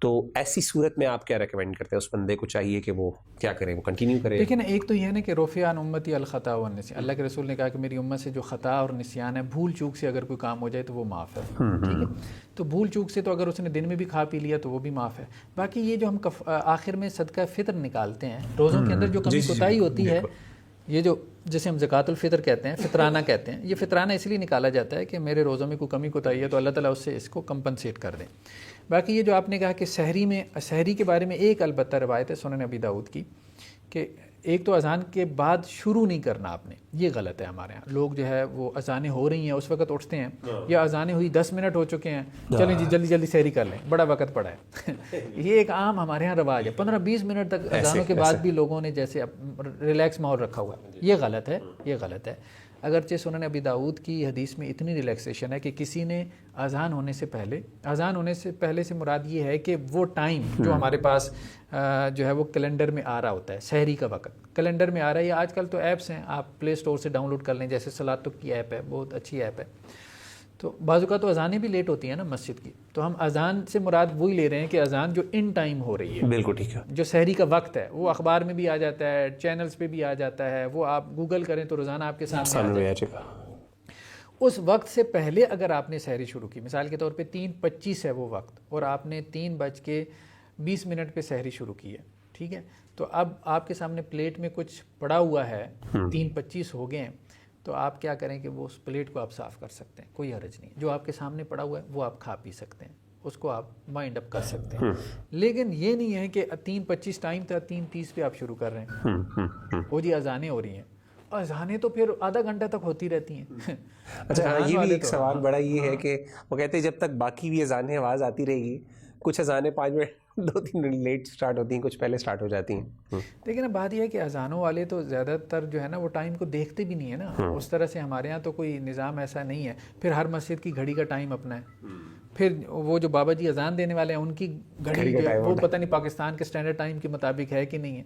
تو ایسی صورت میں آپ کیا ریکمینڈ کرتے ہیں؟ اس بندے کو چاہیے کہ وہ کیا کرے، وہ کنٹینیو کرے؟ دیکھیں نا، ایک تو یہ ہے نا کہ رفع عن امتی الخطا والنسیان، اللہ کے رسول نے کہا کہ میری امت سے جو خطا اور نسیان ہے، بھول چوک سے اگر کوئی کام ہو جائے تو وہ معاف ہے. ٹھیک ہے، تو بھول چوک سے تو اگر اس نے دن میں بھی کھا پی لیا تو وہ بھی معاف ہے. باقی یہ جو ہم آخر میں صدقہ فطر نکالتے ہیں، روزوں کے اندر جو کمی کوتاہی ہوتی ہے، یہ جو جسے ہم زکوٰۃ الفطر کہتے ہیں، فطرانہ کہتے ہیں، یہ فطرانہ اس لیے نکالا جاتا ہے کہ میرے روزوں میں کوئی کمی کوتاہی ہے تو اللہ تعالیٰ اس سے اس کو کمپنسیٹ کر دیں. باقی یہ جو آپ نے کہا کہ سحری کے بارے میں ایک البتہ روایت ہے سنن ابی داؤد کی کہ ایک تو اذان کے بعد شروع نہیں کرنا آپ نے, یہ غلط ہے ہمارے ہاں. لوگ جو ہے وہ اذانیں ہو رہی ہیں اس وقت اٹھتے ہیں, یا اذانیں ہوئی 10 منٹ ہو چکے ہیں, چلیں جی جلدی جلدی سحری کر لیں, بڑا وقت پڑا ہے. یہ ایک عام ہمارے ہاں رواج ہے, 15-20 منٹ تک اذانوں کے بعد بھی لوگوں نے جیسے ریلیکس ماحول رکھا ہوا ہے. یہ غلط ہے, یہ غلط ہے. اگرچہ سنن ابی داؤد کی حدیث میں اتنی ریلیکسیشن ہے کہ کسی نے اذان ہونے سے پہلے سے مراد یہ ہے کہ وہ ٹائم جو ہمارے پاس جو ہے وہ کیلنڈر میں آ رہا ہوتا ہے, سحری کا وقت کیلنڈر میں آ رہا ہے, یا آج کل تو ایپس ہیں آپ پلے اسٹور سے ڈاؤن لوڈ کر لیں, جیسے صلاتک کی ایپ ہے, بہت اچھی ایپ ہے. تو بعض اوقات تو اذانیں بھی لیٹ ہوتی ہیں نا مسجد کی, تو ہم اذان سے مراد وہی لے رہے ہیں کہ اذان جو ان ٹائم ہو رہی ہے, بالکل ٹھیک ہے, جو سحری کا وقت ہے, وہ اخبار میں بھی آ جاتا ہے, چینلز پہ بھی آ جاتا ہے, وہ آپ گوگل کریں تو روزانہ آپ کے سامنے آ جائے گا. اس وقت سے پہلے اگر آپ نے سحری شروع کی, مثال کے طور پہ 3:25 ہے وہ وقت, اور آپ نے 3:20 پہ سحری شروع کی ہے, ٹھیک ہے, تو اب آپ کے سامنے پلیٹ میں کچھ پڑا ہوا ہے, 3:25 ہو گئے ہیں, تو آپ کیا کریں کہ وہ اس پلیٹ کو آپ صاف کر سکتے ہیں, کوئی حرج نہیں. جو آپ کے سامنے پڑا ہوا ہے وہ آپ کھا پی سکتے ہیں, اس کو آپ مائنڈ اپ کر سکتے ہیں. لیکن یہ نہیں ہے کہ 3:25 ٹائم تھا, 3:30 پہ آپ شروع کر رہے ہیں, وہ جی اذانیں ہو رہی ہیں, اذانیں تو پھر آدھا گھنٹہ تک ہوتی رہتی ہیں. اچھا, یہ بھی ایک سوال بڑا یہ ہے کہ وہ کہتے ہیں جب تک باقی بھی اذانیں آواز آتی رہے گی, کچھ اذانیں 5 منٹ 2-3 منٹ لیٹ سٹارٹ ہوتی ہیں, کچھ پہلے سٹارٹ ہو جاتی ہیں. لیکن اب بات یہ ہے کہ اذانوں والے تو زیادہ تر جو ہے نا وہ ٹائم کو دیکھتے بھی نہیں ہے نا, اس طرح سے ہمارے ہاں تو کوئی نظام ایسا نہیں ہے. پھر ہر مسجد کی گھڑی کا ٹائم اپنا ہے, پھر وہ جو بابا جی اذان دینے والے ہیں ان کی گھڑی جو ہے وہ پتہ نہیں پاکستان کے اسٹینڈرڈ ٹائم کے مطابق ہے کہ نہیں ہے.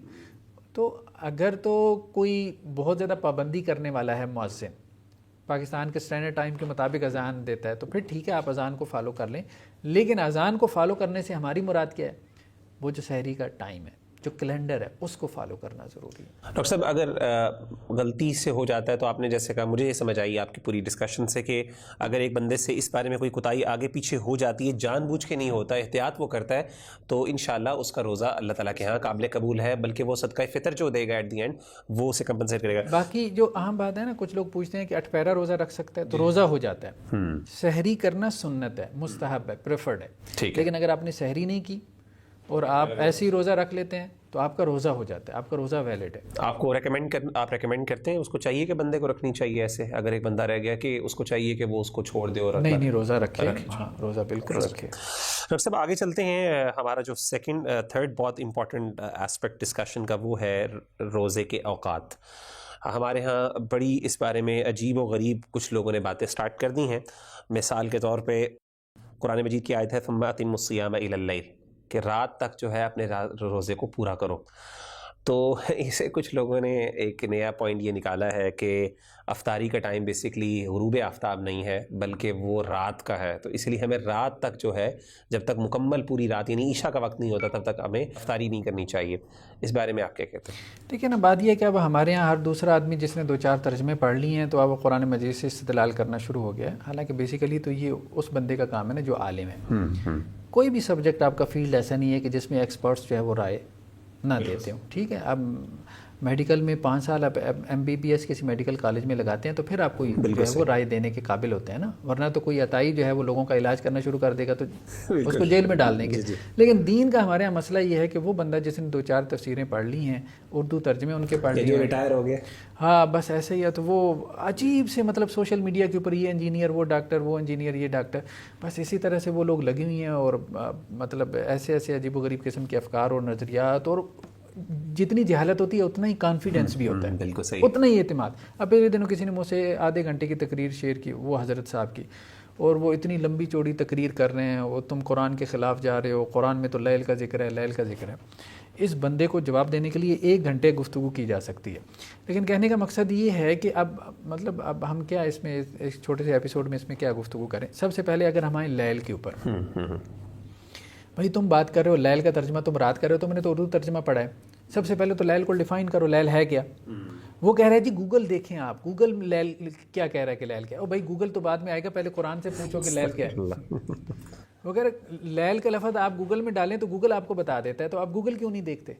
تو اگر تو کوئی بہت زیادہ پابندی کرنے والا ہے مؤذن, پاکستان کے اسٹینڈرڈ ٹائم کے مطابق اذان دیتا ہے, تو پھر ٹھیک ہے آپ اذان کو فالو کر لیں. لیکن اذان کو فالو کرنے سے ہماری مراد کیا ہے, وہ جو سحری کا ٹائم ہے, جو کیلنڈر ہے, اس کو فالو کرنا ضروری ہے. ڈاکٹر صاحب, اگر غلطی سے ہو جاتا ہے تو آپ نے جیسے کہا, مجھے یہ سمجھ آئی آپ کی پوری ڈسکشن سے کہ اگر ایک بندے سے اس بارے میں کوئی کوتاہی آگے پیچھے ہو جاتی ہے, جان بوجھ کے نہیں ہوتا, احتیاط وہ کرتا ہے, تو انشاءاللہ اس کا روزہ اللہ تعالیٰ کے ہاں قابل قبول ہے, بلکہ وہ صدقہ فطر جو دے گا ایٹ دی اینڈ وہ اسے کمپنسیٹ کرے گا. باقی جو اہم بات ہے نا, کچھ لوگ پوچھتے ہیں کہ 8 پیرا روزہ رکھ سکتا ہے, تو روزہ ہو جاتا ہے. سحری کرنا سنت ہے, مستحب ہے, پریفرڈ ہے. لیکن اگر آپ نے سحری نہیں کی اور آپ ایسے ہی روزہ رکھ لیتے ہیں تو آپ کا روزہ ہو جاتا ہے, آپ کا روزہ ویلڈ ہے. آپ کو ریکمینڈ کرتے ہیں, اس کو چاہیے کہ بندے کو رکھنی چائیے ایسے, اگر ایک بندہ رہ گیا کہ اس کو چاہیے کہ وہ اس کو چھوڑ دے اور نہیں روزہ رکھے, ہاں روزہ بالکل رکھے. ڈاکٹر صاحب آگے چلتے ہیں, ہمارا جو تھرڈ بہت امپورٹنٹ ایسپیکٹ ڈسکشن کا وہ ہے روزے کے اوقات. ہمارے ہاں بڑی اس بارے میں عجیب و غریب کچھ لوگوں نے باتیں سٹارٹ کر دی ہیں. مثال کے طور پہ قرآن مجید کی آیت ہے ثم اتموا الصیام الی اللیل, کہ رات تک جو ہے اپنے روزے کو پورا کرو. تو اسے کچھ لوگوں نے ایک نیا پوائنٹ یہ نکالا ہے کہ افطاری کا ٹائم بیسکلی غروب آفتاب نہیں ہے بلکہ وہ رات کا ہے, تو اس لیے ہمیں رات تک جو ہے, جب تک مکمل پوری رات یعنی عشاء کا وقت نہیں ہوتا تب تک ہمیں افطاری نہیں کرنی چاہیے. اس بارے میں آپ کیا کہتے ہیں؟ ٹھیک ہے نا, بات یہ ہے کہ اب ہمارے یہاں ہر دوسرا آدمی جس نے 2-4 ترجمے پڑھ لی ہیں تو اب قرآن مجید سے استدلال کرنا شروع ہو گیا ہے. حالانکہ بیسیکلی تو یہ اس بندے کا کام ہے نا جو عالم ہے. کوئی بھی سبجیکٹ آپ کا فیلڈ ایسا نہیں ہے کہ جس میں ایکسپرٹس جو ہے وہ رائے نہ دیتے ہوں. ٹھیک ہے, اب میڈیکل میں 5 سال آپ MBBS کسی میڈیکل کالج میں لگاتے ہیں تو پھر آپ کو جو ہے وہ رائے دینے کے قابل ہوتے ہیں نا, ورنہ تو کوئی عطائی جو ہے وہ لوگوں کا علاج کرنا شروع کر دے گا تو اس کو جیل میں ڈال دیں گے. لیکن دین کا ہمارے یہاں مسئلہ یہ ہے کہ وہ بندہ جس نے 2-4 تفسیریں پڑھ لی ہیں, اردو ترجمے ان کے پڑھ لیے, ریٹائر ہو گئے, ہاں بس ایسے ہی ہے, تو وہ عجیب سے مطلب سوشل میڈیا کے اوپر یہ انجینئر, وہ ڈاکٹر, وہ انجینئر, یہ ڈاکٹر, بس اسی طرح سے وہ لوگ لگے ہوئی ہیں, اور مطلب ایسے عجیب و غریب قسم کے افکار اور نظریات, اور جتنی جہالت ہوتی ہے اتنا ہی کانفیڈنس بھی ہوتا ہے, بالکل صحیح, اتنا ہی اعتماد. اب پہلے دنوں کسی نے مجھ سے آدھے گھنٹے کی تقریر شیئر کی, وہ حضرت صاحب کی, اور وہ اتنی لمبی چوڑی تقریر کر رہے ہیں, وہ تم قرآن کے خلاف جا رہے ہو, قرآن میں تو لیل کا ذکر ہے, لیل کا ذکر ہے. اس بندے کو جواب دینے کے لیے 1 گھنٹے گفتگو کی جا سکتی ہے. لیکن کہنے کا مقصد یہ ہے کہ اب ہم کیا اس میں ایک چھوٹے سے ایپیسوڈ میں اس میں کیا گفتگو کریں. سب سے پہلے اگر ہم آئیں لیل کے اوپر, بھائی تم بات کر رہے ہو لیل کا ترجمہ تم رات کر رہے ہو, تو میں نے تو اردو ترجمہ پڑھا ہے. سب سے پہلے تو لیل کو ڈیفائن کرو, لیل ہے کیا. وہ کہہ رہے ہیں جی گوگل دیکھیں آپ, گوگل لیل کیا کہہ رہا ہے کہ لیل کیا ہے. بھائی گوگل تو بعد میں آئے گا, پہلے قرآن سے پوچھو کہ لیل کیا ہے. وہ کہہ رہے لیل کا لفظ آپ گوگل میں ڈالیں تو گوگل آپ کو بتا دیتا ہے, تو آپ گوگل کیوں نہیں دیکھتے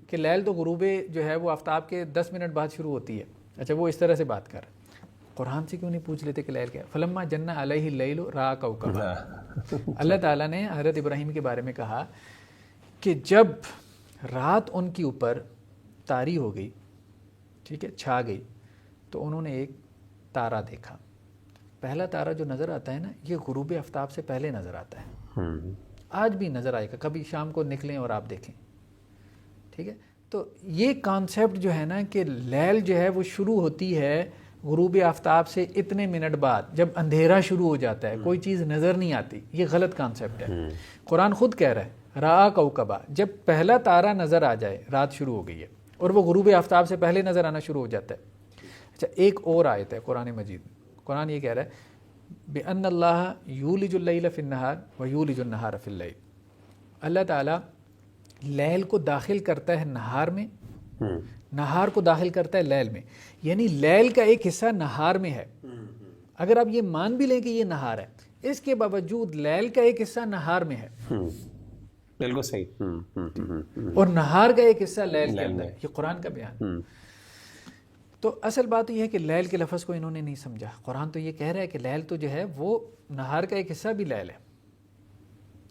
کہ لیل تو غروب جو ہے وہ آفتاب کے 10 منٹ بعد شروع ہوتی ہے. اچھا وہ اس طرح سے بات کر, قرآن سے کیوں نہیں پوچھ لیتے کہ لیل کیا ہے. فلما جن علیہ اللیل راء کوکبا, اللہ تعالیٰ نے حضرت ابراہیم کے بارے میں کہا کہ جب رات ان کے اوپر طاری ہو گئی، ٹھیک ہے، چھا گئی، تو انہوں نے ایک تارا دیکھا. پہلا تارا جو نظر آتا ہے نا، یہ غروب آفتاب سے پہلے نظر آتا ہے. آج بھی نظر آئے گا، کبھی شام کو نکلیں اور آپ دیکھیں، ٹھیک ہے. تو یہ کانسیپٹ جو ہے نا کہ لیل جو ہے وہ شروع ہوتی ہے غروب آفتاب سے اتنے منٹ بعد، جب اندھیرا شروع ہو جاتا ہے، کوئی چیز نظر نہیں آتی. یہ غلط کانسیپٹ ہے. قرآن خود کہہ رہا ہے رآ کوکبا، جب پہلا تارا نظر آ جائے رات شروع ہو گئی ہے، اور وہ غروب آفتاب سے پہلے نظر آنا شروع ہو جاتا ہے. اچھا، ایک اور آیت ہے قرآن مجید میں، قرآن یہ کہہ رہا ہے بِأَنَّ اللَّهَ يُولِجُ اللَّيْلَ فِي النَّهَارِ وَيُولِجُ النَّهَارَ فِي اللَّيْلِ. اللہ تعالیٰ لیل کو داخل کرتا ہے نہار میں، نہار کو داخل کرتا ہے لیل میں. یعنی لیل کا ایک حصہ نہار میں ہے. اگر آپ یہ مان بھی لیں کہ یہ نہار ہے، اس کے باوجود لیل کا ایک حصہ نہار میں ہے. بالکل صحیح. اور نہار کا ایک حصہ لیل کے اندر ہے. یہ قرآن کا بیان. تو اصل بات یہ ہے کہ لیل کے لفظ کو انہوں نے نہیں سمجھا. قرآن تو یہ کہہ رہا ہے کہ لیل تو جو ہے وہ نہار کا ایک حصہ بھی لیل ہے،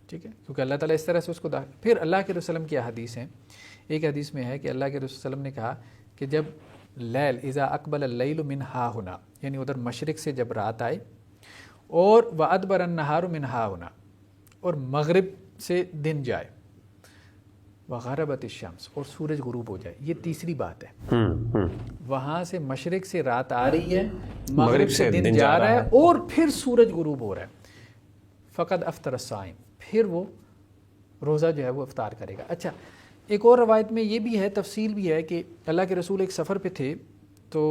ٹھیک ہے، کیونکہ اللہ تعالیٰ اس طرح سے اس کو پھر اللہ کے رسول کی احادیث ہیں. ایک حدیث میں ہے کہ اللہ کے رسول نے کہا کہ جب لیل اذا اقبل اللیل من ہا ہنا، یعنی ادھر مشرق سے جب رات آئے، اور وادبر النہار من ہا ہنا، اور مغرب سے دن جائے، وغربت الشمس، اور سورج غروب ہو جائے. یہ تیسری بات ہے. وہاں سے مشرق سے رات آ رہی ہے، مغرب سے دن جا رہا ہے، اور پھر سورج غروب ہو رہا ہے. فقد افطر الصائم، پھر وہ روزہ جو ہے وہ افطار کرے گا. اچھا، ایک اور روایت میں یہ بھی ہے، تفصیل بھی ہے کہ اللہ کے رسول ایک سفر پہ تھے، تو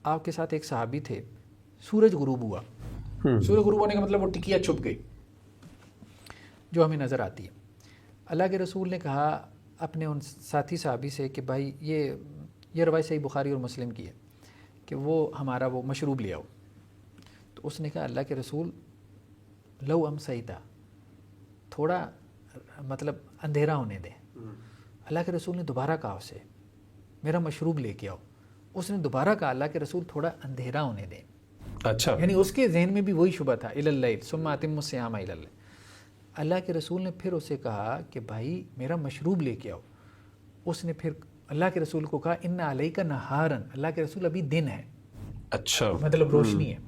آپ کے ساتھ ایک صحابی تھے، سورج غروب ہوا. سورج غروب ہونے کا مطلب وہ ٹکیا چھپ گئی جو ہمیں نظر آتی ہے. اللہ کے رسول نے کہا اپنے ان ساتھی صحابی سے کہ بھائی یہ روایت صحیح بخاری اور مسلم کی ہے کہ وہ ہمارا وہ مشروب لے آؤ. تو اس نے کہا اللہ کے رسول لو امسیتا، تھوڑا مطلب اندھیرا ہونے دیں. اللہ کے رسول نے دوبارہ کہا اسے میرا مشروب لے کے آؤ. اس نے دوبارہ کہا اللہ کے رسول تھوڑا اندھیرا ہونے دیں. اچھا، یعنی اس کے ذہن میں بھی وہی شبہ تھا الی اللیل ثم اتم الصیام الی اللیل. اللہ کے رسول نے پھر اسے کہا کہ بھائی میرا مشروب لے کے آؤ. اس نے پھر اللہ کے رسول کو کہا ان علیک نہارن، اللہ کے رسول ابھی دن ہے، اچھا، مطلب روشنی ہے.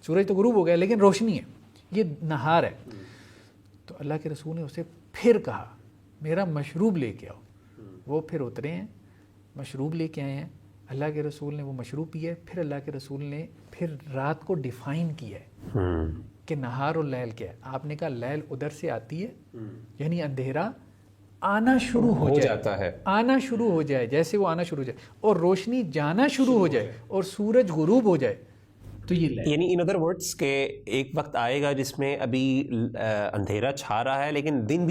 سورج تو غروب ہو گیا لیکن روشنی ہے، یہ نہار ہے. تو اللہ کے رسول نے اسے پھر کہا میرا مشروب لے کے آؤ. وہ پھر اترے ہیں، مشروب لے کے آئے ہیں. اللہ کے رسول نے وہ مشروب پیا ہے. پھر اللہ کے رسول نے پھر رات کو ڈیفائن کیا ہے کہ نہار اور لیل کیا ہے. آپ نے کہا لیل ادھر سے آتی ہے، یعنی اندھیرا آنا شروع ہو جاتا ہے، آنا شروع ہو جائے، جیسے وہ آنا شروع ہو جائے اور روشنی جانا شروع ہو جائے اور سورج غروب ہو جائے، تو یہ لیل. یعنی ان ادر ورڈز کہ ایک وقت آئے گا جس میں ابھی اندھیرا چھا رہا ہے لیکن دن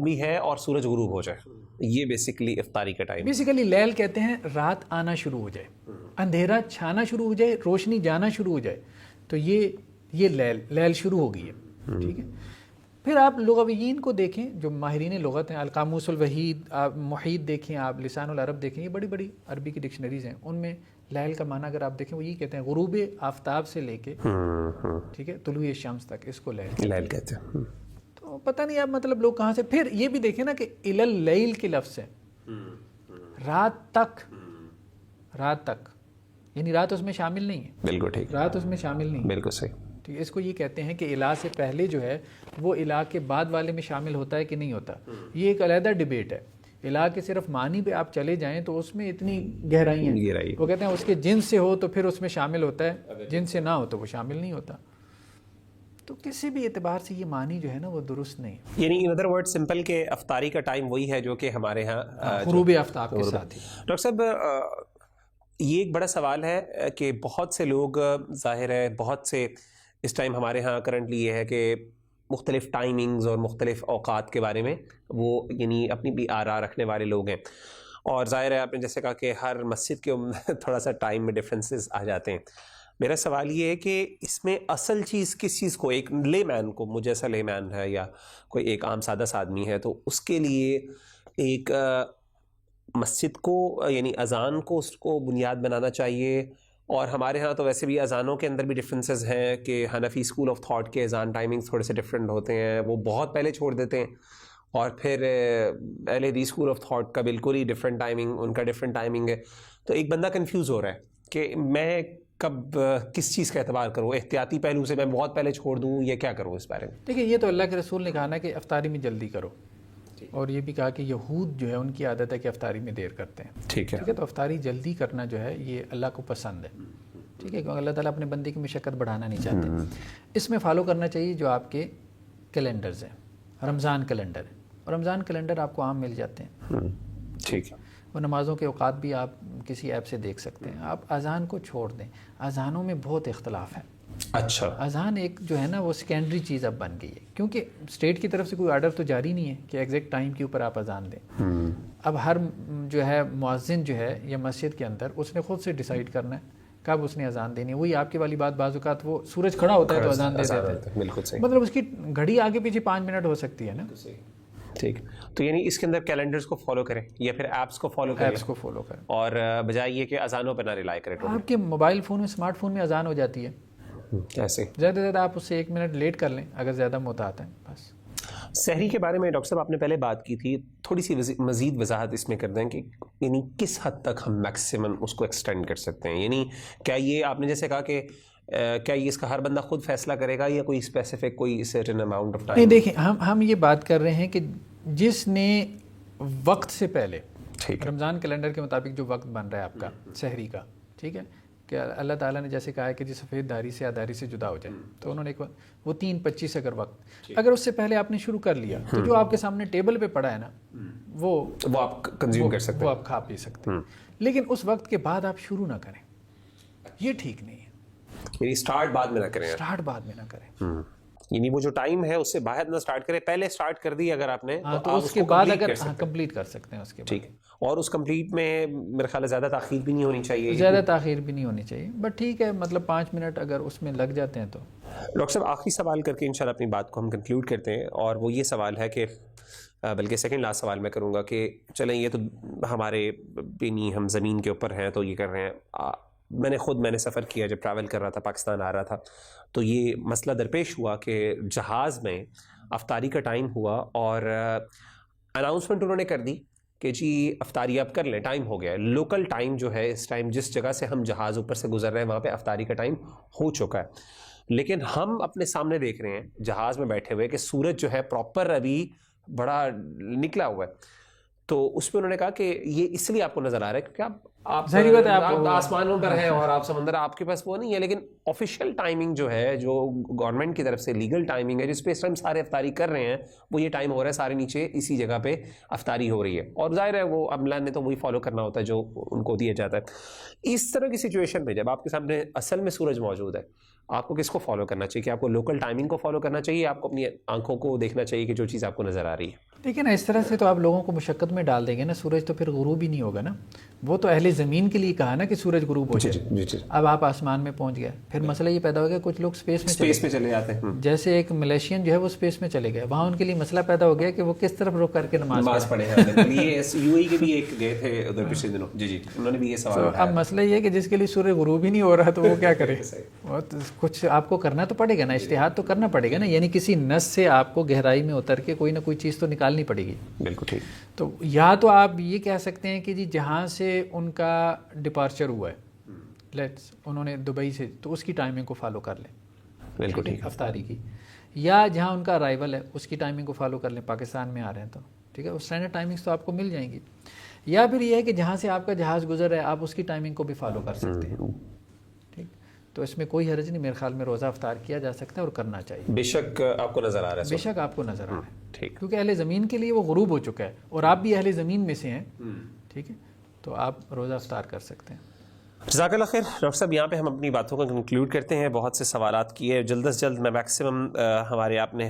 بھی ہے اور سورج غروب ہو جائے. یہ بیسیکلی افطاری کا ٹائم. بیسیکلی لیل کہتے ہیں رات آنا شروع ہو جائے، اندھیرا چھانا شروع ہو جائے، روشنی جانا شروع ہو جائے، تو یہ لیل شروع ہو گئی ہے. ٹھیک ہے. پھر آپ لغویین کو دیکھیں جو ماہرین لغت ہیں، القاموس الوحید، آپ محیط دیکھیں، آپ لسان العرب دیکھیں، یہ بڑی بڑی عربی کی ڈکشنریز ہیں. ان میں لیل کا معنی اگر آپ دیکھیں وہ یہ کہتے ہیں غروب آفتاب سے لے کے ٹھیک ہے طلوع شمس تک، اس کو لیل کہتے ہیں. تو پتہ نہیں آپ مطلب لوگ کہاں سے. پھر یہ بھی دیکھیں نا کہ الی اللیل کے لفظ ہے، رات تک، یعنی رات اس میں شامل نہیں ہے. بالکل ٹھیک، رات اس میں شامل نہیں ہے. بالکل صحیح. ٹھیک ہے. اس کو یہ کہتے ہیں کہ الہ سے پہلے جو ہے وہ الہ کے بعد والے میں شامل ہوتا ہے کہ نہیں ہوتا. یہ ایک علیحدہ ڈیبیٹ ہے. الہ کے صرف معنی پہ آپ چلے جائیں تو اس میں اتنی گہرائی ہیں. وہ کہتے ہیں اس کے جنس سے ہو تو پھر اس میں شامل ہوتا ہے، جنس سے نہ ہو تو وہ شامل نہیں ہوتا. تو کسی بھی اعتبار سے یہ معنی جو ہے نا وہ درست نہیں. یعنی ان ادر ورڈ سمپل کہ افطاری کا ٹائم وہی ہے جو کہ ہمارے ہاں غروب آفتاب کے ساتھ ہی. ڈاکٹر صاحب یہ ایک بڑا سوال ہے کہ بہت سے لوگ، ظاہر ہے بہت سے اس ٹائم ہمارے ہاں کرنٹلی یہ ہے کہ مختلف ٹائمنگز اور مختلف اوقات کے بارے میں وہ یعنی اپنی بھی آراء رکھنے والے لوگ ہیں. اور ظاہر ہے آپ نے جیسے کہا کہ ہر مسجد کے تھوڑا سا ٹائم میں ڈفرینسز آ جاتے ہیں. میرا سوال یہ ہے کہ اس میں اصل چیز کس چیز کو، ایک لے مین کو، مجھے ایسا لے مین ہے یا کوئی ایک عام سادہ سا آدمی ہے، تو اس کے لیے ایک مسجد کو یعنی اذان کو اس کو بنیاد بنانا چاہیے. اور ہمارے ہاں تو ویسے بھی اذانوں کے اندر بھی ڈفرینسز ہیں کہ حنفی اسکول آف تھاٹ کے اذان ٹائمنگز تھوڑے سے ڈفرینٹ ہوتے ہیں، وہ بہت پہلے چھوڑ دیتے ہیں. اور پھر اہل حدیث اسکول آف تھاٹ کا بالکل ہی ڈفرینٹ ٹائمنگ، ان کا ڈفرینٹ ٹائمنگ ہے. تو ایک بندہ کنفیوز ہو رہا ہے کہ میں کب کس چیز کا اعتبار کروں، احتیاطی پہلو سے میں بہت پہلے چھوڑ دوں یا کیا کروں اس بارے میں؟ دیکھیے یہ تو اللہ کے رسول نے کہا نا کہ افطاری میں جلدی کرو، اور یہ بھی کہا کہ یہود جو ہے ان کی عادت ہے کہ افطاری میں دیر کرتے ہیں. ٹھیک ہے. تو افطاری جلدی کرنا جو ہے یہ اللہ کو پسند ہے. ٹھیک ہے، کیونکہ اللہ تعالیٰ اپنے بندے کی مشقت بڑھانا نہیں چاہتے. اس میں فالو کرنا چاہیے جو آپ کے کیلنڈرز ہیں. رمضان کیلنڈر ہے، اور رمضان کیلنڈر آپ کو عام مل جاتے ہیں. ٹھیک ہے. اور نمازوں کے اوقات بھی آپ کسی ایپ سے دیکھ سکتے ہیں. آپ اذان کو چھوڑ دیں، اذانوں میں بہت اختلاف ہے. اچھا. اذان ایک جو ہے نا وہ سیکنڈری چیز اب بن گئی ہے، کیونکہ اسٹیٹ کی طرف سے کوئی آرڈر تو جاری نہیں ہے کہ ایگزیکٹ ٹائم کے اوپر آپ اذان دیں. اب ہر جو ہے مؤذن جو ہے یا مسجد کے اندر اس نے خود سے ڈیسائیڈ کرنا ہے کب اس نے اذان دینی ہے. وہی آپ کی والی بات، بعض اوقات وہ سورج کھڑا ہوتا ہے تو اذان دے دیتا ہے. بالکل صحیح. مطلب اس کی گھڑی آگے پیچھے 5 منٹ ہو سکتی ہے نا. ٹھیک. تو یعنی اس کے اندر کیلنڈرز کو فالو کریں یا پھر ایپس کو فالو کریں؟ ایپس کو فالو کریں، اور بجائے یہ کہ اذانوں پہ نہ ریلائی کریں. آپ کے موبائل فون میں، اسمارٹ فون میں اذان ہو جاتی ہے. ایسے زیادہ سے زیادہ آپ اس سے 1 منٹ لیٹ کر لیں اگر زیادہ محتاط ہیں. بس سحری کے بارے میں ڈاکٹر صاحب آپ نے پہلے بات کی تھی، تھوڑی سی مزید وضاحت اس میں کر دیں کہ یعنی کس حد تک ہم میکسیمم اس کو ایکسٹینڈ کر سکتے ہیں. یعنی کیا یہ آپ نے جیسے کہا کہ کیا یہ اس کا ہر بندہ خود فیصلہ کرے گا یا کوئی اسپیسیفک کوئی سرٹن اماؤنٹ آف ٹائم؟ نہیں، دیکھیں ہم یہ بات کر رہے ہیں کہ جس نے وقت سے پہلے، رمضان کیلنڈر کے مطابق جو وقت بن رہا ہے آپ کا سحری کا، ٹھیک ہے، کہ اللہ تعالیٰ نے جیسے کہا ہے کہ جی سفید داری سے اداری سے جدا ہو جائے، تو انہوں نے وہ 3:25 اگر وقت، اگر اس سے پہلے آپ نے شروع کر لیا تو جو آپ کے سامنے ٹیبل پہ پڑا ہے نا وہ آپ کنزیوم کر سکتے ہیں، وہ آپ کھا پی سکتے ہیں. لیکن اس وقت کے بعد آپ شروع نہ کریں، یہ ٹھیک نہیں ہے. یعنی سٹارٹ بعد میں نہ کریں. سٹارٹ بعد میں نہ کریں، یعنی وہ جو ٹائم ہے اس سے باہر نہ سٹارٹ کریں، پہلے سٹارٹ کر دی اگر آپ نے تو اس کے بعد اگر کمپلیٹ کر سکتے ہیں اس کے بعد. ٹھیک. اور اس کمپلیٹ میں میرے خیال ہے زیادہ تاخیر بھی نہیں ہونی چاہیے. زیادہ تاخیر بھی نہیں ہونی چاہیے، بٹ ٹھیک ہے، مطلب 5 منٹ اگر اس میں لگ جاتے ہیں تو. ڈاکٹر صاحب آخری سوال کر کے انشاءاللہ اپنی بات کو ہم کنکلوڈ کرتے ہیں، اور وہ یہ سوال ہے کہ بلکہ سیکنڈ لاسٹ سوال میں کروں گا کہ چلیں یہ تو ہمارے بینی ہم زمین کے اوپر ہیں تو یہ کر رہے ہیں. میں نے سفر کیا، جب ٹریول کر رہا تھا پاکستان آ رہا تھا تو یہ مسئلہ درپیش ہوا کہ جہاز میں افطاری کا ٹائم ہوا اور اناؤنسمنٹ انہوں نے کر دی کہ جی افطاری آپ کر لیں، ٹائم ہو گیا ہے. لوکل ٹائم جو ہے اس ٹائم جس جگہ سے ہم جہاز اوپر سے گزر رہے ہیں وہاں پہ افطاری کا ٹائم ہو چکا ہے. لیکن ہم اپنے سامنے دیکھ رہے ہیں جہاز میں بیٹھے ہوئے کہ سورج جو ہے پراپر ابھی بڑا نکلا ہوا ہے. تو اس پہ انہوں نے کہا کہ یہ اس لیے آپ کو نظر آ رہا ہے کیونکہ آپ آسمانوں پر ہیں اور آپ سمندر، آپ کے پاس وہ نہیں ہے. لیکن آفیشیل ٹائمنگ جو ہے، جو گورنمنٹ کی طرف سے لیگل ٹائمنگ ہے جس پہ اس ٹائم سارے افطاری کر رہے ہیں، وہ یہ ٹائم ہو رہا ہے، سارے نیچے اسی جگہ پہ افطاری ہو رہی ہے. اور ظاہر ہے وہ عملہ نے تو وہی فالو کرنا ہوتا ہے جو ان کو دیا جاتا ہے. اس طرح کی سچویشن میں جب آپ کے سامنے اصل میں سورج موجود ہے، آپ کو کس کو فالو کرنا چاہیے؟ کہ آپ کو لوکل ٹائمنگ کو فالو کرنا چاہیے، آپ کو اپنی آنکھوں کو دیکھنا چاہیے کہ جو چیز آپ کو نظر آ رہی ہے؟ دیکھیں نا، اس طرح سے تو آپ لوگوں کو مشقت میں ڈال دیں گے نا. سورج تو پھر غروب ہی نہیں ہوگا نا. وہ تو اہل زمین کے لیے کہا نا کہ سورج غروب ہو جائے. اب آپ آسمان میں پہنچ گئے، پھر مسئلہ یہ پیدا ہو گیا کچھ لوگ اسپیس میں چلے جاتے ہیں. جیسے ایک ملیشین جو ہے وہ اسپیس میں چلے گئے، وہاں ان کے لیے مسئلہ پیدا ہو گیا کہ وہ کس طرف رک کر کے نماز پڑھے. یہ یو اے کے بھی ایک گئے تھے ادھر پچھلے دنوں، جی انہوں نے بھی یہ سوال اٹھایا. اب مسئلہ یہ ہے کہ جس کے لیے سورج غروب ہی نہیں ہو رہا تو وہ کیا کرے. کچھ آپ کو کرنا تو پڑے گا نا، اجتہاد تو کرنا پڑے گا نا. یعنی کسی نس سے آپ کو گہرائی میں اتر کے کوئی نہ کوئی چیز تو نکالنی پڑے گی. بالکل ٹھیک. تو یا تو آپ یہ کہہ سکتے ہیں کہ جی جہاں سے ان کا ڈپارچر ہوا ہے، انہوں نے دبئی سے، تو اس کی ٹائمنگ کو فالو کر لیں. بالکل ٹھیک. افطاری کی. یا جہاں ان کا ارائیول ہے اس کی ٹائمنگ کو فالو کر لیں. پاکستان میں آ رہے ہیں تو ٹھیک ہے، اس اسٹینڈرڈ ٹائمنگس تو آپ کو مل جائیں گی. یا پھر یہ ہے کہ جہاں سے آپ کا جہاز گزر رہا ہے آپ اس کی ٹائمنگ کو بھی فالو کر سکتے ہیں. ٹھیک، تو اس میں کوئی حرج نہیں. میرے خیال میں روزہ افطار کیا جا سکتا ہے اور کرنا چاہیے. بے شک آپ کو نظر آ رہا ہے، بے شک آپ کو نظر آ رہا ہے. ٹھیک. کیونکہ اہل زمین کے لیے وہ غروب ہو چکا ہے اور آپ بھی اہل زمین میں سے ہیں. ٹھیک ہے، تو آپ روزہ افطار کر سکتے ہیں. جزاک اللہ خیر. ڈاکٹر صاحب یہاں پہ ہم اپنی باتوں کو کنکلوڈ کرتے ہیں. بہت سے سوالات کیے، جلد از جلد میں میکسیمم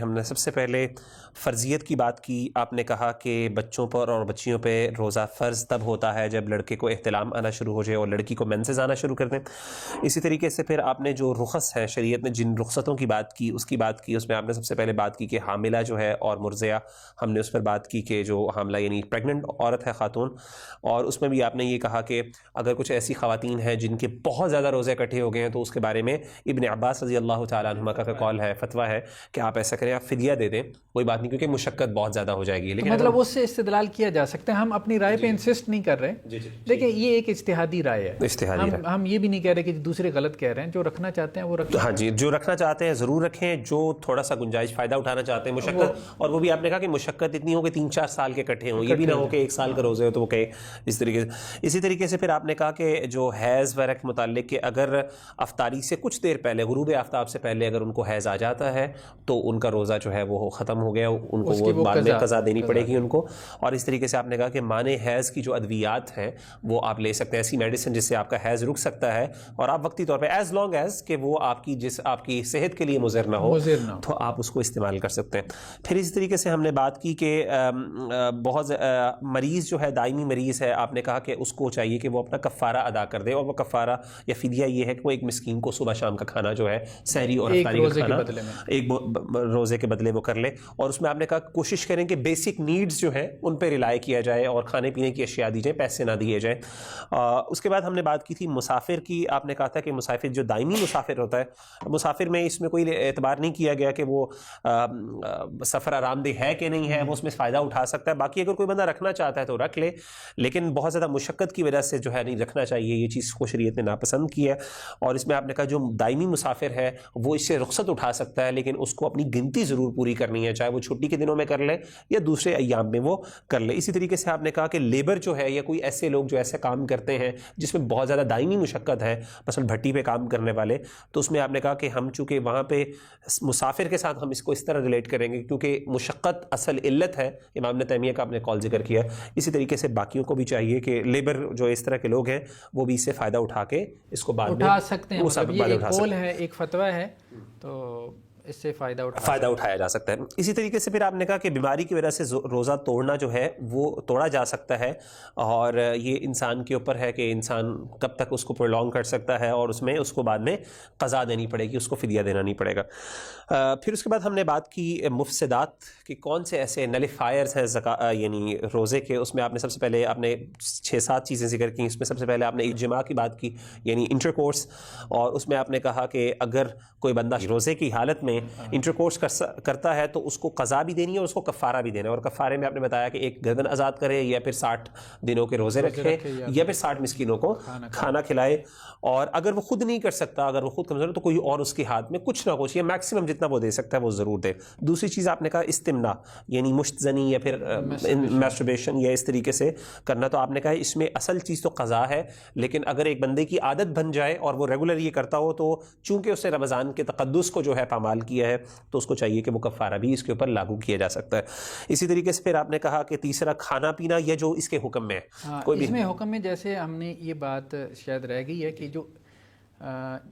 ہم نے سب سے پہلے فرضیت کی بات کی. آپ نے کہا کہ بچوں پر اور بچیوں پہ روزہ فرض تب ہوتا ہے جب لڑکے کو احتلام آنا شروع ہو جائے اور لڑکی کو مینسز آنا شروع کر دیں. اسی طریقے سے پھر آپ نے جو رخص ہے شریعت نے جن رخصتوں کی بات کی اس میں آپ نے سب سے پہلے بات کی کہ حاملہ جو ہے اور مرضعہ، ہم نے اس پر بات کی کہ جو حاملہ یعنی پریگننٹ عورت ہے، خاتون، اور اس میں بھی آپ نے یہ کہا کہ اگر کچھ ایسی خواتین خواتین ہیں جن کے بہت زیادہ روزے اکٹھے ہو گئے ہیں، تو اس کے بارے میں ابن عباس رضی اللہ تعالیٰ عنہما کا قول ہے، فتویٰ ہے کہ آپ ایسا کریں، آپ فدیہ دے دیں، کوئی بات نہیں، کیونکہ مشقت بہت زیادہ ہو جائے گی. لیکن مطلب اس سے استدلال کیا جا سکتا ہے، ہم اپنی رائے پہ انسسٹ نہیں کر رہے، دیکھیں یہ ایک اجتہادی رائے ہے، ہم یہ بھی نہیں کہہ رہے کہ دوسرے غلط کہہ رہے ہیں، جو رکھنا چاہتے ہیں وہ رکھیں. ہاں جی، جو رکھنا چاہتے ہیں ضرور رکھیں، جو تھوڑا سا گنجائش فائدہ اٹھانا چاہتے ہیں مشقت، اور وہ بھی آپ نے کہا کہ مشقت اتنی ہو کہ 3-4 سال کے اکٹھے ہوں، یہ بھی نہ ہو کہ 1 سال کا روزے ہو تو وہ کہے اس طریقے سے. اسی طریقے سے پھر آپ نے کہا کہ جو حیض وغیرہ کے متعلق کہ اگر افطاری سے کچھ دیر پہلے، غروب آفتاب سے پہلے اگر ان کو حیض آ جاتا ہے تو ان کا روزہ جو ہے وہ ختم ہو گیا، ان کو وہ بعد میں قضا دینی پڑے گی ان کو. اور اس طریقے سے آپ نے کہا کہ مانع حیض کی جو ادویات ہیں وہ آپ لے سکتے ہیں، ایسی میڈیسن جس سے آپ کا حیض رک سکتا ہے اور آپ وقتی طور پہ ایز لانگ ایز کہ وہ آپ کی صحت کے لیے مضر نہ ہو تو آپ اس کو استعمال کر سکتے ہیں. پھر اسی طریقے سے ہم نے بات کی کہ بہت مریض جو ہے دائمی مریض ہے، آپ نے کہا کہ اس کو چاہیے کہ وہ اپنا کفارہ ادا کر دے، اور وہ کفارہ یا فدیہ یہ ہے کہ وہ ایک مسکین کو صبح شام کا کھانا جو ہے سحری اور افطاری کا کھانا ایک روزے کے بدلے وہ کر لے. اور اس میں آپ نے کہا کوشش کریں کہ بیسک نیڈز جو ہیں ان پہ ریلائی کیا جائے اور کھانے پینے کی اشیاء دی جائیں، پیسے نہ دیے جائیں. اس کے بعد ہم نے بات کی تھی مسافر کی. آپ نے کہا تھا کہ مسافر جو دائمی مسافر ہوتا ہے، مسافر میں اس میں کوئی اعتبار نہیں کیا گیا کہ وہ سفر آرام دہ ہے کہ نہیں ہے، وہ اس میں فائدہ اٹھا سکتا ہے. باقی اگر کوئی بندہ رکھنا چاہتا ہے تو رکھ لے، لیکن بہت زیادہ مشقت کی وجہ سے جو ہے نہیں رکھنا چاہیے، یہ چیز کو شریعت نے ناپسند کی ہے. اور اس میں آپ نے کہا جو دائمی مسافر ہے وہ اس سے رخصت اٹھا سکتا ہے، لیکن اس کو اپنی گنتی ضرور پوری کرنی ہے، چاہے وہ چھٹی کے دنوں میں کر لے یا دوسرے ایام میں وہ کر لے. اسی طریقے سے آپ نے کہا کہ لیبر جو ہے یا کوئی ایسے لوگ جو ایسے کام کرتے ہیں جس میں بہت زیادہ دائمی مشقت ہے، مثلا بھٹی پہ کام کرنے والے، تو اس میں آپ نے کہا کہ ہم چونکہ وہاں پہ مسافر کے ساتھ ہم اس کو اس طرح ریلیٹ کریں گے کیونکہ مشقت اصل علت ہے. امام ابن تیمیہ کا آپ نے قول ذکر کیا. اسی طریقے سے باقیوں کو بھی چاہیے کہ لیبر جو اس طرح کے لوگ ہیں وہ بھی اس سے فائدہ اٹھا کے اس کو بعد میں اٹھا سکتے ہیں. مطلب یہ ایک قول ہے، ایک فتویٰ ہے، تو اس سے فائدہ اٹھایا جا سکتا ہے. اسی طریقے سے پھر آپ نے کہا کہ بیماری کی وجہ سے روزہ توڑنا جو ہے وہ توڑا جا سکتا ہے، اور یہ انسان کے اوپر ہے کہ انسان کب تک اس کو پرولونگ کر سکتا ہے، اور اس میں اس کو بعد میں قضا دینی پڑے گی، اس کو فدیہ دینا نہیں پڑے گا. پھر اس کے بعد ہم نے بات کی مفسدات کہ کون سے ایسے نلیفائرز ہیں یعنی روزے کے. اس میں آپ نے سب سے پہلے آپ نے 6-7 چیزیں ذکر کی. اس میں سب سے پہلے آپ نے جماع کی بات کی، یعنی انٹرکورس، اور اس میں آپ نے کہا کہ اگر کوئی بندہ روزے کی حالت میں انٹرکورس کرتا ہے تو اس کو قضا بھی دینی ہے اور اس کو کفارہ بھی دینا ہے. اور کفارے میں آپ نے بتایا کہ ایک گردن آزاد کرے، یا پھر 60 دنوں کے روزے رکھے، یا پھر 60 مسکینوں کو کھانا کھلائے. اور اگر وہ خود نہیں کر سکتا، اگر وہ خود کمزور ہے تو کوئی اور اس کے ہاتھ میں کچھ نہ کچھ یا میکسیمم جتنا وہ دے سکتا ہے وہ ضرور دے. دوسری چیز آپ نے کہا استمنا، یعنی مشت زنی یا پھر میسٹربیشن یا اس طریقے سے کرنا. تو آپ نے کہا اس میں اصل چیز تو قضا ہے، لیکن اگر ایک بندے کی عادت بن جائے اور وہ ریگولر یہ کرتا ہو تو چونکہ اس نے رمضان کے تقدس کو جو ہے پامال کیا ہے تو اس کو چاہیے کہ وہ کفارہ بھی اس کے اوپر لاگو کیا جا سکتا ہے. اسی طریقے سے پھر آپ نے کہا کہ تیسرا کھانا پینا یا جو اس کے حکم میں کوئی اس میں حکم میں جیسے ہم نے یہ بات شاید رہ گئی ہے کہ جو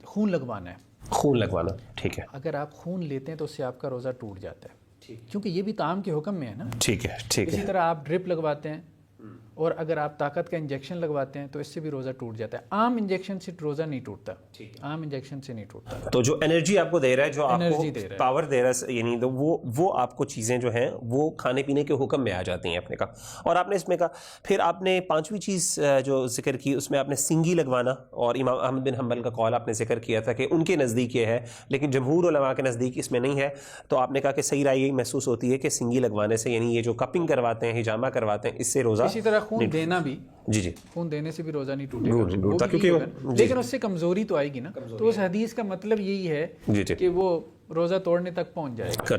خون لگوانا ہے، خون لگوانا ٹھیک ہے، اگر آپ خون لیتے ہیں تو اس سے آپ کا روزہ ٹوٹ جاتا ہے، کیونکہ یہ بھی طعام کے حکم میں ہے نا. ٹھیک ہے. اسی طرح آپ ڈرپ لگواتے ہیں، اور اگر آپ طاقت کا انجیکشن لگواتے ہیں تو اس سے بھی روزہ ٹوٹ جاتا ہے. عام انجیکشن سے روزہ نہیں ٹوٹتا، عام انجیکشن سے نہیں ٹوٹتا. تو جو انرجی آپ کو دے رہا ہے، جو آپ کو پاور دے رہا ہے، یعنی وہ آپ کو چیزیں جو ہیں وہ کھانے پینے کے حکم میں آ جاتی ہیں. آپ نے کہا، اور آپ نے اس میں کہا پھر آپ نے 5ویں چیز جو ذکر کی اس میں آپ نے سنگی لگوانا، اور امام احمد بن حنبل کا قول آپ نے ذکر کیا تھا کہ ان کے نزدیک یہ ہے، لیکن جمہور علماء کے نزدیک اس میں نہیں ہے. تو آپ نے کہا کہ صحیح رائے یہی محسوس ہوتی ہے کہ سنگی لگوانے سے، یعنی یہ جو کپنگ کرواتے ہیں، ہجامہ کرواتے ہیں، اس سے روزہ. اسی طرح خون دینا بھی، جی خون دینے سے بھی روزہ نہیں ٹوٹے گا، لیکن اس سے کمزوری تو آئے گی نا. تو اس حدیث کا مطلب یہی ہے کہ وہ روزہ توڑنے تک پہنچ جائے گا.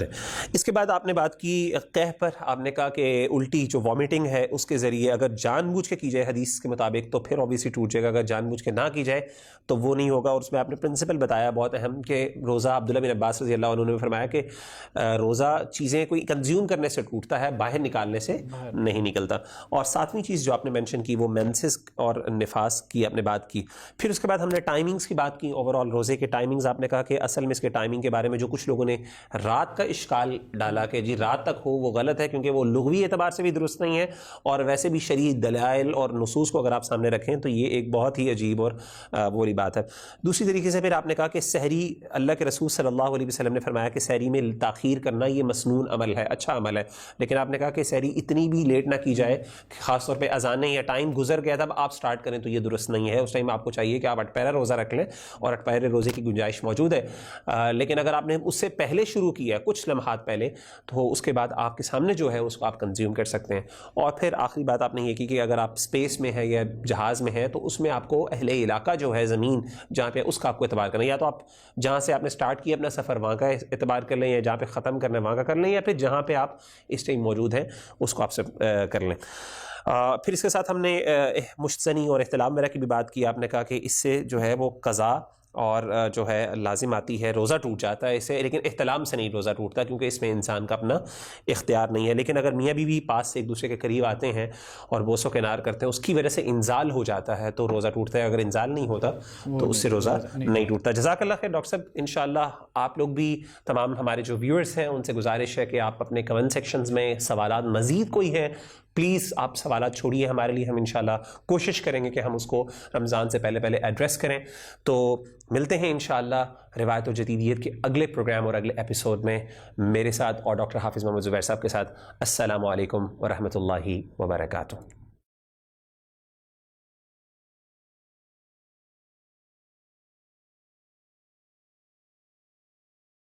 اس کے بعد آپ نے بات کی قح پر. آپ نے کہا کہ الٹی جو وامٹنگ ہے اس کے ذریعے اگر جان بوجھ کے کی جائے حدیث کے مطابق تو پھر اوبیسلی ٹوٹ جائے گا، اگر جان بوجھ کے نہ کی جائے تو وہ نہیں ہوگا. اور اس میں آپ نے پرنسپل بتایا بہت اہم کہ روزہ، عبداللہ بن عباس رضی اللہ عنہ نے فرمایا کہ روزہ چیزیں کوئی کنزیوم کرنے سے ٹوٹتا ہے، باہر نکالنے سے نہیں نکلتا. اور 7ویں چیز جو آپ نے مینشن کی وہ مینسز اور نفاس کی آپ نے بات کی. پھر اس کے بعد ہم نے ٹائمنگز کی بات کی. اوور آل روزے کے ٹائمنگز آپ نے کہا کہ اصل میں اس کے ٹائمنگ کے بارے میں میں جو کچھ لوگوں نے رات کا اشکال ڈالا کہ جی رات تک ہو، وہ غلط ہے، کیونکہ وہ لغوی اعتبار سے بھی درست نہیں ہے اور ویسے بھی شرعی دلائل اور نصوص کو اگر آپ سامنے رکھیں تو یہ ایک بہت ہی عجیب اور بری بات ہے۔ دوسری طریقے سے پھر آپ نے کہا کہ سحری، اللہ کے رسول صلی اللہ علیہ وسلم نے فرمایا کہ سحری میں تاخیر کرنا یہ مسنون عمل ہے، اچھا عمل ہے، لیکن آپ نے کہا کہ سحری اتنی بھی لیٹ نہ کی جائے، خاص طور پہ اذانیں یا ٹائم گزر گیا تب آپ سٹارٹ کریں تو یہ درست نہیں ہے۔ اس ٹائم آپ کو چاہیے کہ آپ اٹپہرا روزہ رکھ لیں اور اٹپہرے روزے کی گنجائش موجود ہے، لیکن اگر آپ نے اس سے پہلے شروع کیا ہے کچھ لمحات پہلے تو اس کے بعد آپ کے سامنے جو ہے اس کو آپ کنزیوم کر سکتے ہیں۔ اور پھر آخری بات آپ نے یہ کی کہ اگر آپ اسپیس میں ہے یا جہاز میں ہے تو اس میں آپ کو اہل علاقہ جو ہے زمین جہاں پہ اس کا آپ کو اعتبار کرنا ہے، یا تو آپ جہاں سے آپ نے سٹارٹ کیا اپنا سفر وہاں کا اعتبار کر لیں، یا جہاں پہ ختم کرنا ہے وہاں کا کر لیں، یا پھر جہاں پہ آپ اس ٹائم موجود ہیں اس کو آپ سے کر لیں۔ پھر اس کے ساتھ ہم نے مشتزنی اور احتلام وغیرہ کی بھی بات کی۔ آپ نے کہا کہ اس سے جو ہے وہ قضا اور جو ہے لازم آتی ہے، روزہ ٹوٹ جاتا ہے اس سے، لیکن احتلام سے نہیں روزہ ٹوٹتا کیونکہ اس میں انسان کا اپنا اختیار نہیں ہے۔ لیکن اگر میاں بیوی پاس سے ایک دوسرے کے قریب آتے ہیں اور بوس و کنار کرتے ہیں، اس کی وجہ سے انزال ہو جاتا ہے تو روزہ ٹوٹتا ہے، اگر انزال نہیں ہوتا تو اس سے روزہ نہیں ٹوٹتا۔ جزاک اللہ خیر ڈاکٹر صاحب، انشاءاللہ آپ لوگ بھی، تمام ہمارے جو ویورز ہیں ان سے گزارش ہے کہ آپ اپنے کمنٹ سیکشنز میں سوالات مزید کوئی ہیں پلیز آپ سوالات چھوڑیے ہمارے لیے، ہم انشاءاللہ کوشش کریں گے کہ ہم اس کو رمضان سے پہلے ایڈریس کریں۔ تو ملتے ہیں انشاءاللہ روایت و جدیدیت کے اگلے پروگرام اور اگلے ایپیسوڈ میں میرے ساتھ اور ڈاکٹر حافظ محمد زبیر صاحب کے ساتھ۔ السلام علیکم ورحمۃ اللہ وبرکاتہ۔